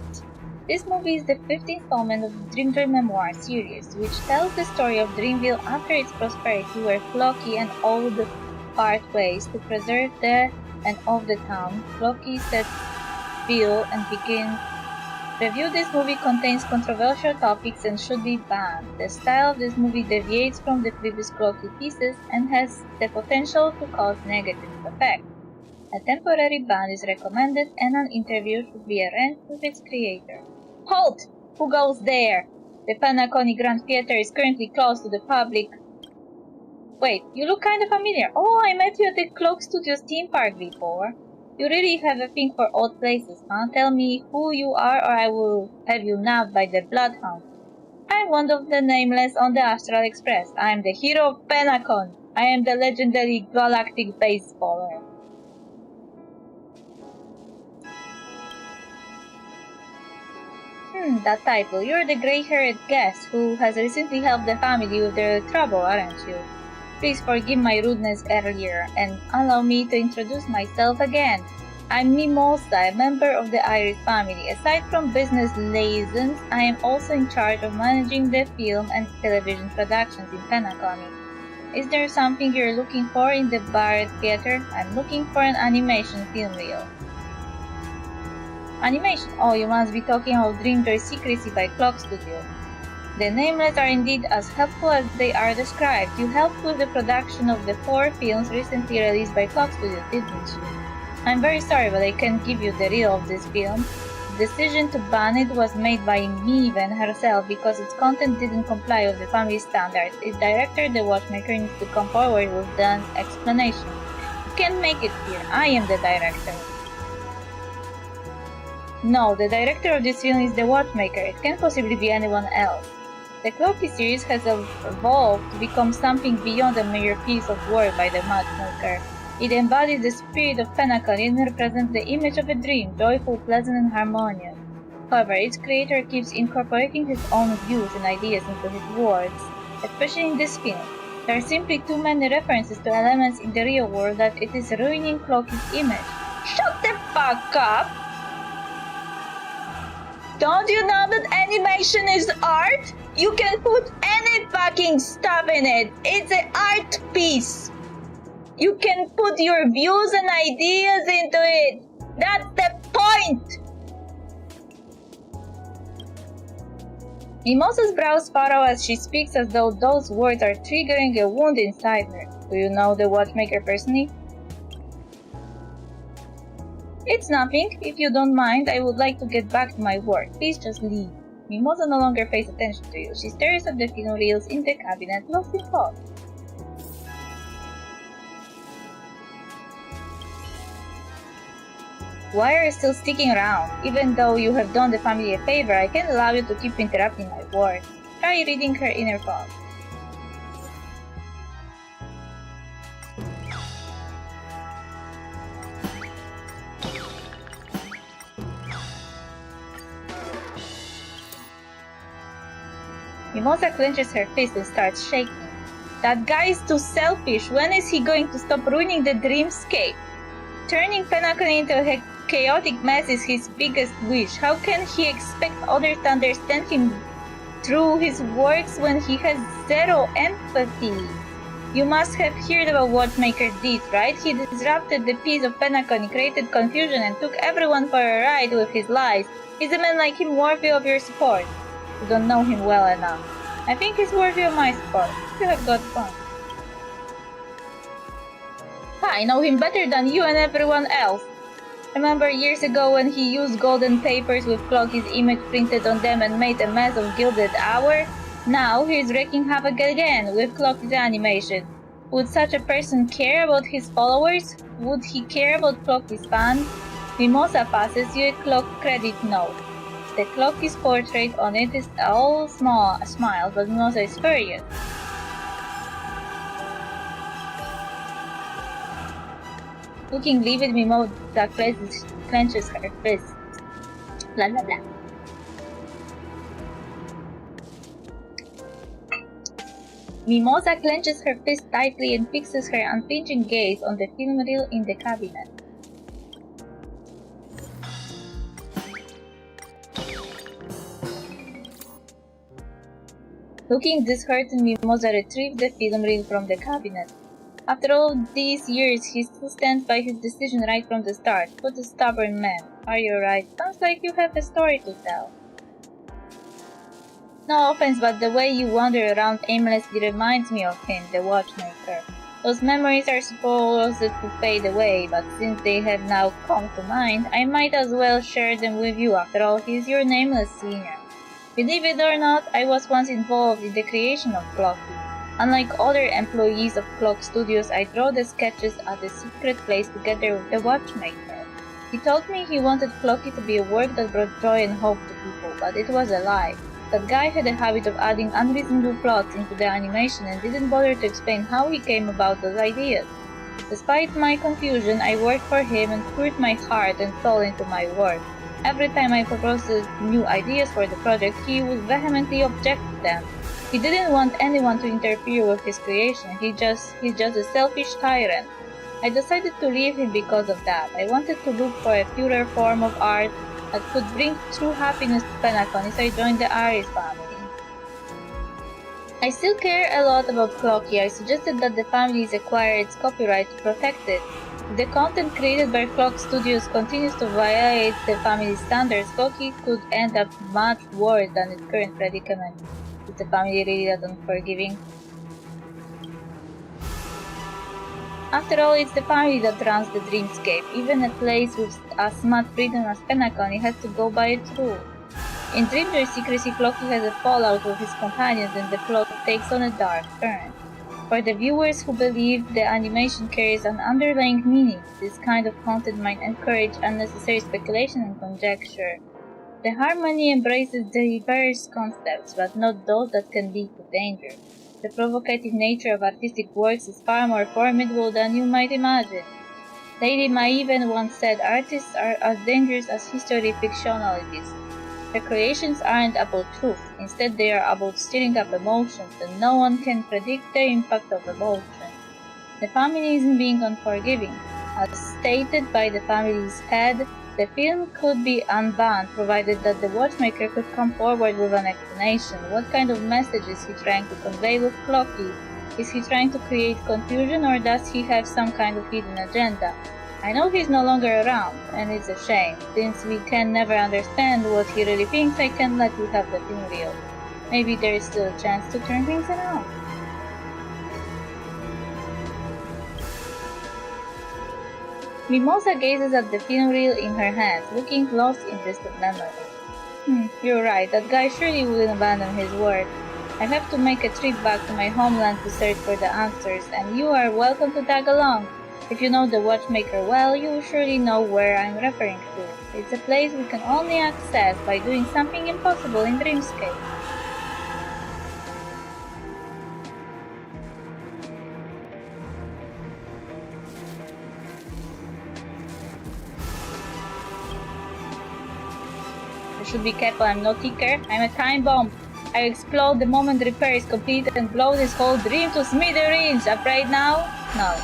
This movie is the 5th installment of the Dreamjoy Memoir series, which tells the story of Dreamville after its prosperity, where Floki and Old part ways to preserve the and of the town. Floki sets bill and begins. Review: this movie contains controversial topics and should be banned. The style of this movie deviates from the previous Floki pieces and has the potential to cause negative effects. A temporary ban is recommended and an interview should be arranged with its creator. Halt! Who goes there? The Penacony Grand Theatre is currently closed to the public. Wait, you look kinda familiar. Oh, I met you at the Cloak Studios theme park before. You really have a thing for old places, huh? Tell me who you are or I will have you nabbed by the Bloodhound. I'm one of the nameless on the Astral Express. I am the hero of Penacon. I am the legendary galactic baseballer. That title. You're the grey-haired guest who has recently helped the family with their trouble, aren't you? Please forgive my rudeness earlier and allow me to introduce myself again. I'm Mimosa, a member of the Iris family. Aside from business liaisons, I am also in charge of managing the film and television productions in Penacony. Is there something you're looking for in the Barrett Theater? I'm looking for an animation film reel. Animation? Oh, you must be talking of Dreamjoy Secrecy by Clock Studio. The nameless are indeed as helpful as they are described. You helped with the production of the 4 films recently released by Clock Studio, didn't you? I'm very sorry, but I can't give you the reel of this film. The decision to ban it was made by Meven herself because its content didn't comply with the family standards. Its director, the watchmaker, needs to come forward with an explanation. You can't make it here. I am the director. No, the director of this film is the watchmaker. It can't possibly be anyone else. The Clocky series has evolved to become something beyond a mere piece of work by the matchmaker. It embodies the spirit of Penacony and represents the image of a dream, joyful, pleasant, and harmonious. However, its creator keeps incorporating his own views and ideas into his works, especially in this film. There are simply too many references to elements in the real world that it is ruining Clocky's image. Shut the fuck up! Don't you know that animation is art? You can put any fucking stuff in it. It's an art piece. You can put your views and ideas into it. That's the point! Mimosa's brows furrow as she speaks as though those words are triggering a wound inside her. Do you know the watchmaker personally? It's nothing. If you don't mind, I would like to get back to my work. Please just leave. Mimosa no longer pays attention to you. She stares at the film reels in the cabinet, lost in thought. Why are you still sticking around? Even though you have done the family a favor, I can't allow you to keep interrupting my work. Try reading her inner thoughts. Mimosa clenches her fist and starts shaking. That guy is too selfish. When is he going to stop ruining the dreamscape? Turning Penacony into a chaotic mess is his biggest wish. How can he expect others to understand him through his works when he has zero empathy? You must have heard about what Watchmaker did, right? He disrupted the peace of Penacony, created confusion, and took everyone for a ride with his lies. Is a man like him worthy of your support? You don't know him well enough. I think he's worthy of my support. You have got fun. I know him better than you and everyone else. Remember years ago when he used golden papers with Clocky's image printed on them and made a mess of Gilded Hour? Now he's wreaking havoc again with Clocky's animation. Would such a person care about his followers? Would he care about Clocky's fans? Mimosa passes you a clock credit note. The Clocky's portrait on it is all smile, but Mimosa is furious. Looking livid, Mimosa clenches her fist. Blah blah blah. Mimosa clenches her fist tightly and fixes her unflinching gaze on the film reel in the cabinet. Looking disheartened, Mimosa retrieved the film reel from the cabinet. After all these years, he still stands by his decision right from the start. What a stubborn man. Are you right? Sounds like you have a story to tell. No offense, but the way you wander around aimlessly reminds me of him, the watchmaker. Those memories are supposed to fade away, but since they have now come to mind, I might as well share them with you. After all, he's your nameless senior. Believe it or not, I was once involved in the creation of Clocky. Unlike other employees of Clock Studios, I draw the sketches at a secret place together with the watchmaker. He told me he wanted Clocky to be a work that brought joy and hope to people, but it was a lie. That guy had a habit of adding unreasonable plots into the animation and didn't bother to explain how he came about those ideas. Despite my confusion, I worked for him and poured my heart and soul into my work. Every time I proposed new ideas for the project, he would vehemently object to them. He didn't want anyone to interfere with his creation. He's just a selfish tyrant. I decided to leave him because of that. I wanted to look for a purer form of art that could bring true happiness to Penacony, so I joined the Aries family. I still care a lot about Clocky. I suggested that the families acquire its copyright to protect it. If the content created by Clock Studios continues to violate the family's standards, Clocky could end up much worse than its current predicament. Is the family really that unforgiving? After all, it's the family that runs the dreamscape. Even a place with as much freedom as Penacony has to go by its rules. In Dreamjoy Secrecy, Clocky has a fallout with his companions and the plot takes on a dark turn. For the viewers who believe the animation carries an underlying meaning, this kind of content might encourage unnecessary speculation and conjecture. The harmony embraces diverse concepts, but not those that can lead to danger. The provocative nature of artistic works is far more formidable than you might imagine. Lady Mai even once said artists are as dangerous as history fictionalists. Their creations aren't about truth, instead they are about stirring up emotions, and no one can predict the impact of emotion. The family isn't being unforgiving. As stated by the family's head, the film could be unbanned provided that the watchmaker could come forward with an explanation. What kind of message is he trying to convey with Clocky? Is he trying to create confusion, or does he have some kind of hidden agenda? I know he's no longer around, and it's a shame. Since we can never understand what he really thinks, I can't let you have the film reel. Maybe there is still a chance to turn things around. Mimosa gazes at the film reel in her hands, looking lost in distant memory. You're right, that guy surely wouldn't abandon his word. I have to make a trip back to my homeland to search for the answers, and you are welcome to tag along. If you know the watchmaker well, you will surely know where I'm referring to. It's a place we can only access by doing something impossible in Dreamscape. I should be careful, I'm no ticker. I'm a time bomb. I explode the moment the repair is complete and blow this whole dream to smithereens. Afraid now? No.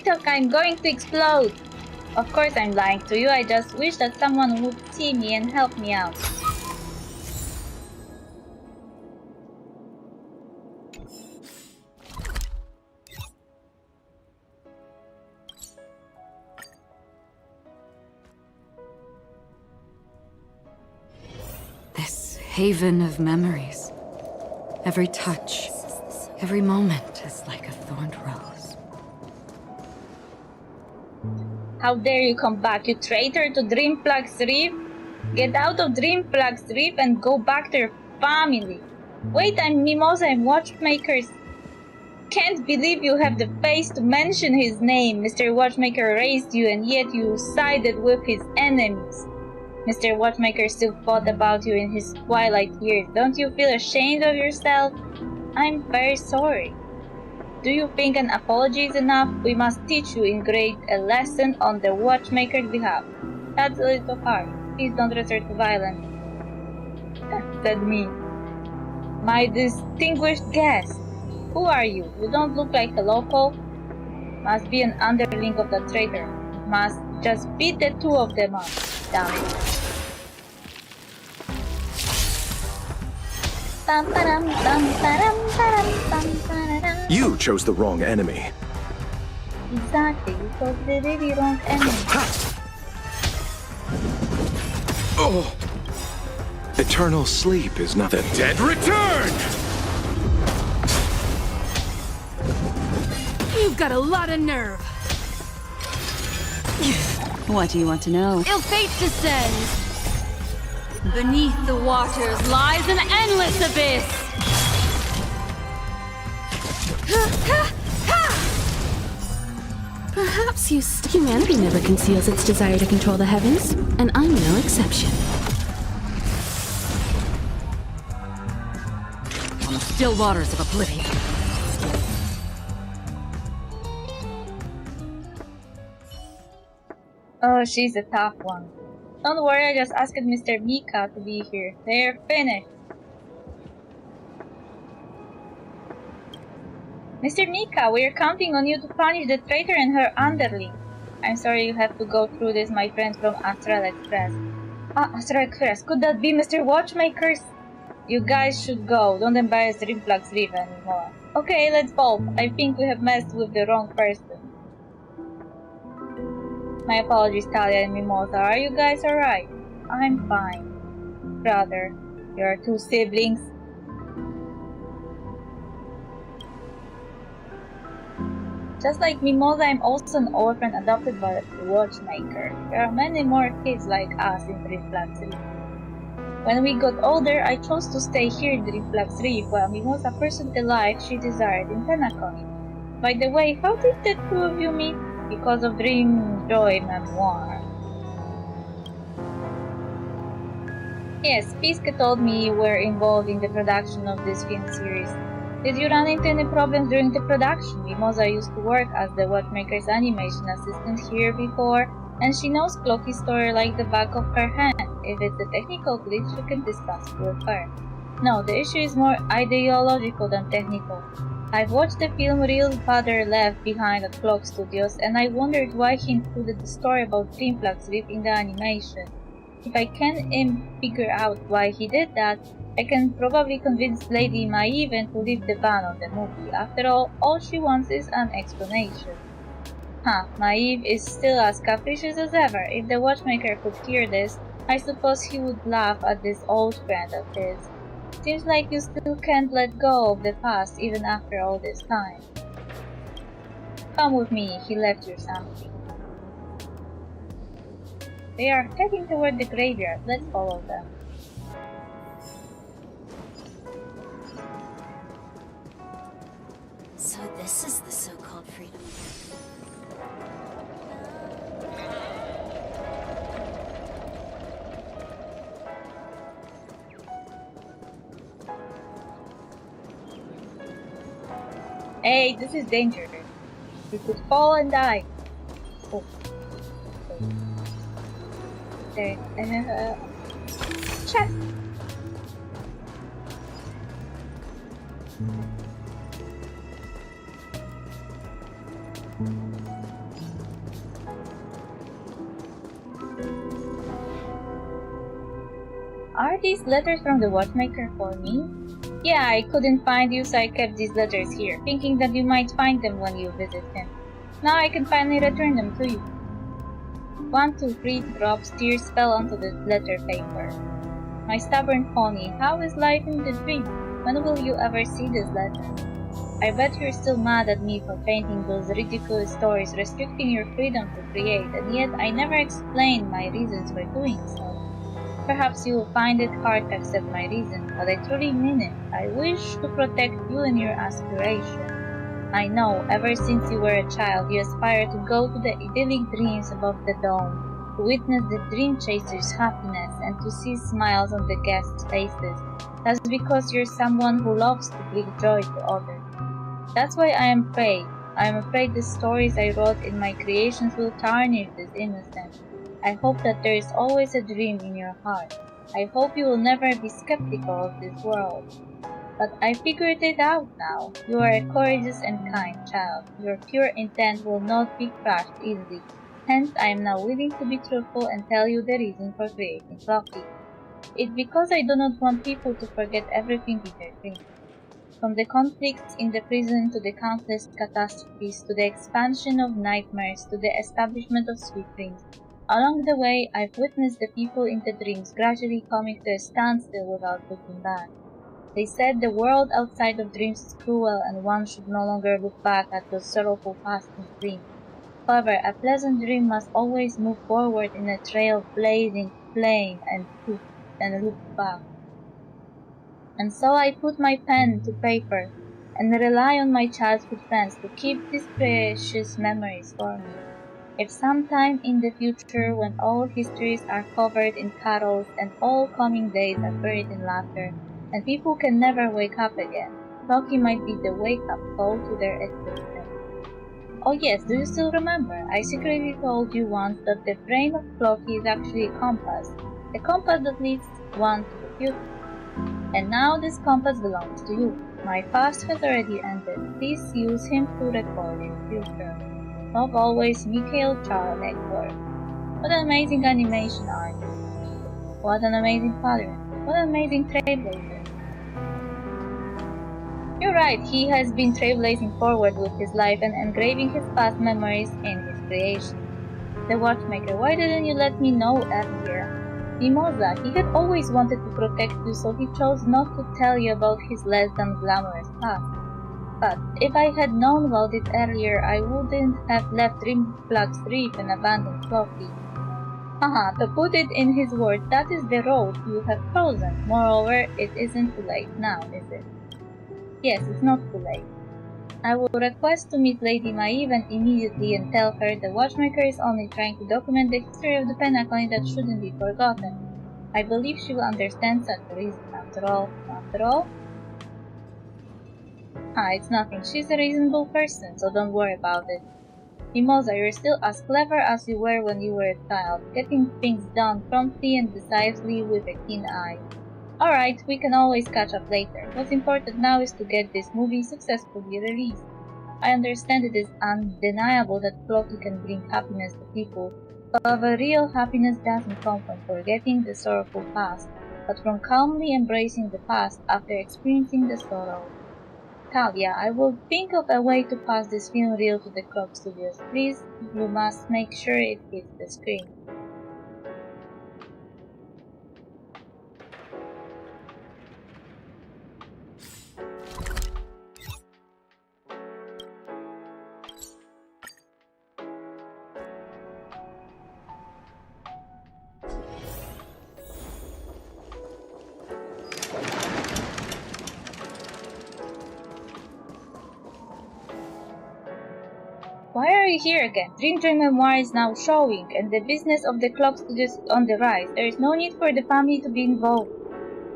TikTok, I'm going to explode! Of course I'm lying to you, I just wish that someone would see me and help me out. This haven of memories. Every touch, every moment is like a thorned rose. How dare you come back, you traitor to Dreamflux Reef! Get out of Dreamflux Reef and go back to your family! Wait, I'm Mimosa, I'm Watchmaker's... Can't believe you have the face to mention his name! Mr. Watchmaker raised you and yet you sided with his enemies. Mr. Watchmaker still thought about you in his twilight years. Don't you feel ashamed of yourself? I'm very sorry. Do you think an apology is enough? We must teach you in grade a lesson on the watchmaker's behalf. That's a little hard. Please don't resort to violence, said me. My distinguished guest, who are you? You don't look like a local. Must be an underling of the traitor. Must just beat the two of them up. Damn it. You chose the wrong enemy. Exactly, you chose the really wrong enemy. Oh! Eternal sleep is not the dead return! You've got a lot of nerve. What do you want to know? Ill fate descends. Beneath the waters lies an endless abyss. Perhaps humanity never conceals its desire to control the heavens, and I'm no exception. On the still waters of oblivion. Oh, she's a tough one. Don't worry, I just asked Mr. Mika to be here. They're finished. Mr. Mika, we're counting on you to punish the traitor and her underling. I'm sorry you have to go through this, my friend from Astral Express. Ah, Astral Express, could that be Mr. Watchmakers? You guys should go, don't embarrass Reflux Reef anymore. Okay, let's bolt. I think we have messed with the wrong person. My apologies, Talia and Mimosa. Are you guys alright? I'm fine. Brother, your two siblings. Just like Mimosa, I'm also an orphan adopted by the Watchmaker. There are many more kids like us in Reflux Reef. When we got older, I chose to stay here in the Reflux Reef while Mimosa pursued the life she desired in Tenacon. By the way, how did the two of you meet? Because of Dream Joy Memoir. Yes, Piska told me you were involved in the production of this film series. Did you run into any problems during the production? Mimosa used to work as the Watchmaker's animation assistant here before, and she knows Cloaky's story like the back of her hand. If it's a technical glitch, you can discuss it with her. No, the issue is more ideological than technical. I've watched the film Real Father Left Behind at Clock Studios, and I wondered why he included the story about Dreamflux Reef in the animation. If I can figure out why he did that, I can probably convince Lady Maeve to leave the ban on the movie. After all she wants is an explanation. Huh, Maeve is still as capricious as ever. If the Watchmaker could hear this, I suppose he would laugh at this old friend of his. Seems like you still can't let go of the past even after all this time. Come with me, he left you something. They are heading toward the graveyard. Let's follow them. So this is the so-called freedom. Hey, this is dangerous. You could fall and die. Oh. There. Chest. Are these letters from the Watchmaker for me? Yeah, I couldn't find you, so I kept these letters here, thinking that you might find them when you visit him. Now I can finally return them to you. 1, 2, 3 drops, tears fell onto the letter paper. My stubborn pony, how is life in the dream? When will you ever see this letter? I bet you're still mad at me for painting those ridiculous stories restricting your freedom to create, and yet I never explained my reasons for doing so. Perhaps you will find it hard to accept my reason, but I truly mean it. I wish to protect you and your aspiration. I know, ever since you were a child, you aspire to go to the idyllic dreams above the dome, to witness the dream chasers' happiness, and to see smiles on the guests' faces. That's because you're someone who loves to bring joy to others. That's why I am afraid. I am afraid the stories I wrote in my creations will tarnish this innocence. I hope that there is always a dream in your heart. I hope you will never be skeptical of this world. But I figured it out now. You are a courageous and kind child. Your pure intent will not be crushed easily. Hence, I am now willing to be truthful and tell you the reason for creating Flocky. It's because I do not want people to forget everything in their dreams. From the conflicts in the prison to the countless catastrophes to the expansion of nightmares to the establishment of sweet dreams. Along the way, I've witnessed the people in the dreams gradually coming to a standstill without looking back. They said the world outside of dreams is cruel and one should no longer look back at those sorrowful past in dreams. However, a pleasant dream must always move forward in a trail of blazing flame and look back. And so I put my pen to paper and rely on my childhood friends to keep these precious memories for me. If sometime in the future, when all histories are covered in carols and all coming days are buried in laughter, and people can never wake up again, Flocky might be the wake-up call to their existence. Oh yes, do you still remember? I secretly told you once that the brain of Flocky is actually a compass that leads one to the future. And now this compass belongs to you. My past has already ended. Please use him to record your future. Love always, Mikhail Charles Eckworth. What an amazing animation artist. What an amazing father. What an amazing trailblazer. You're right, he has been trailblazing forward with his life and engraving his past memories in his creation. The watchmaker, why didn't you let me know earlier? Mimosa, he had always wanted to protect you, so he chose not to tell you about his less than glamorous past. But if I had known about it earlier, I wouldn't have left Dreamflux Reef and abandoned Flocky. Haha, to put it in his words, that is the road you have chosen. Moreover, it isn't too late now, is it? Yes, it's not too late. I will request to meet Lady Maeve immediately and tell her the watchmaker is only trying to document the history of the Penacony that shouldn't be forgotten. I believe she will understand such a reason. After all? It's nothing. She's a reasonable person, so don't worry about it. Mimosa, you're still as clever as you were when you were a child, getting things done promptly and decisively with a keen eye. Alright, we can always catch up later. What's important now is to get this movie successfully released. I understand it is undeniable that Flocky can bring happiness to people. However, real happiness doesn't come from forgetting the sorrowful past, but from calmly embracing the past after experiencing the sorrow. Talia, I will think of a way to pass this film reel to the Clock Studios. Please, you must make sure it hits the screen. Why are you here again? Dream Memoir is now showing, and the business of the Clock Studios is on the rise. There is no need for the family to be involved.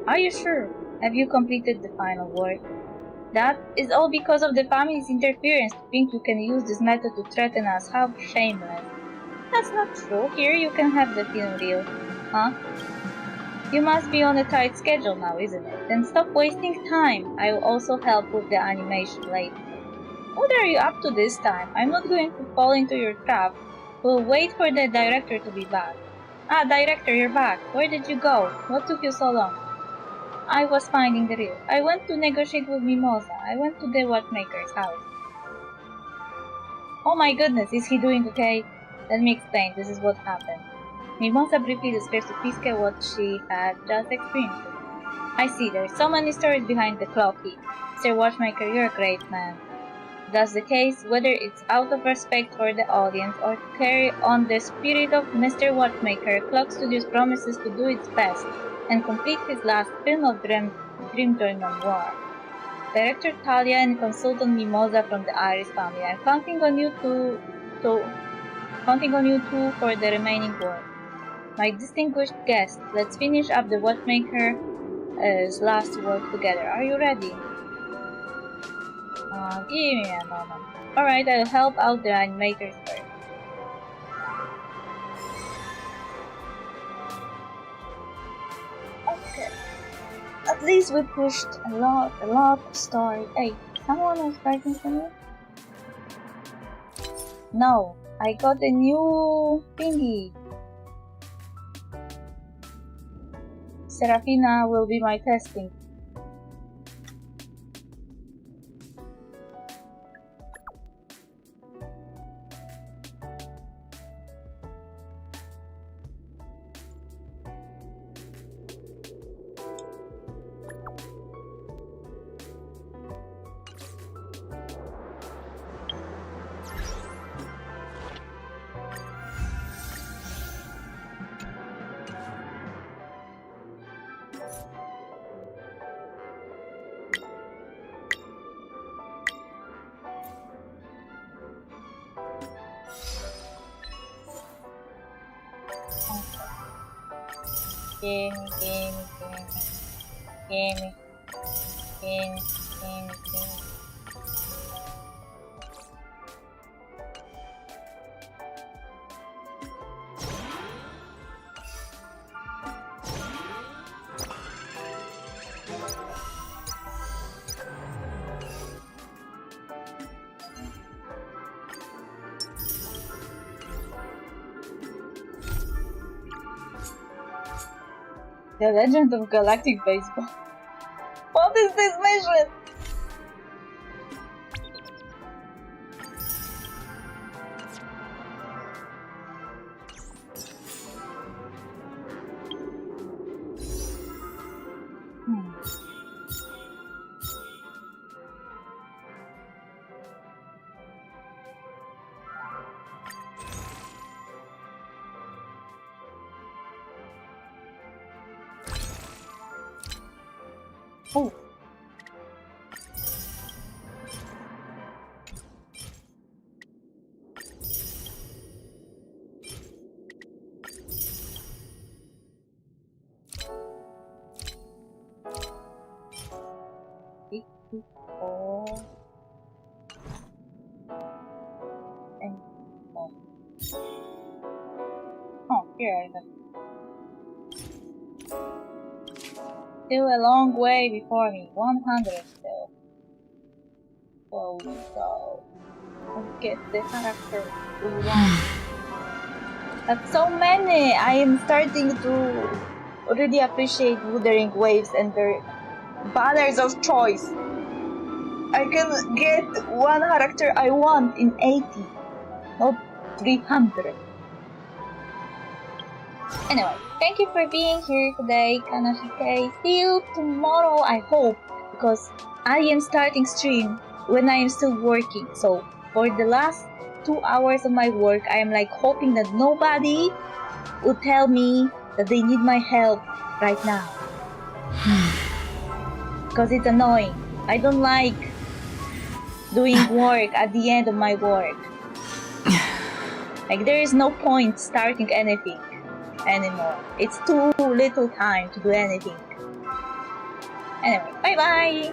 Are you sure? Have you completed the final work? That is all because of the family's interference. To think you can use this method to threaten us. How shameless. That's not true. Here you can have the film reel. Huh? You must be on a tight schedule now, isn't it? Then stop wasting time. I will also help with the animation later. What are you up to this time? I'm not going to fall into your trap. We'll wait for the director to be back. Ah, director, you're back. Where did you go? What took you so long? I was finding the reel. I went to negotiate with Mimosa. I went to the watchmaker's house. Oh my goodness, is he doing okay? Let me explain. This is what happened. Mimosa briefly describes to Fiske what she had just experienced. I see, there's so many stories behind the clock key. Mr. Watchmaker, you're a great man. That's the case, whether it's out of respect for the audience or to carry on the spirit of Mr. Watchmaker, Clock Studios promises to do its best and complete his last film of Dream Joy Memoir. Director Talia and consultant Mimosa from the Iris family, I'm counting on you two for the remaining work. My distinguished guest, let's finish up the Watchmaker as last work together. Are you ready? Give me a moment. Alright, I'll help out the animators first. Okay. At least we pushed a lot of story. Hey, someone was writing for me? No, I got a new thingy. Serafina will be my testing. Gimme. The Legend of Galactic Baseball. What is this mission? Oh. Oh, here I go. Still a long way before me. 100 still. So we go. Let's get the character we want. That's so many! I am starting to really appreciate Wuthering Waves and their banners of choice. I can get one character I want in 80, not 300. Anyway, thank you for being here today, Kanashike. See you tomorrow, I hope, because I am starting stream when I am still working. So for the last 2 hours of my work, I am like hoping that nobody would tell me that they need my help right now. Because it's annoying. I don't like doing work at the end of my work. Like there is no point starting anything anymore. It's too little time to do anything. Anyway, bye bye!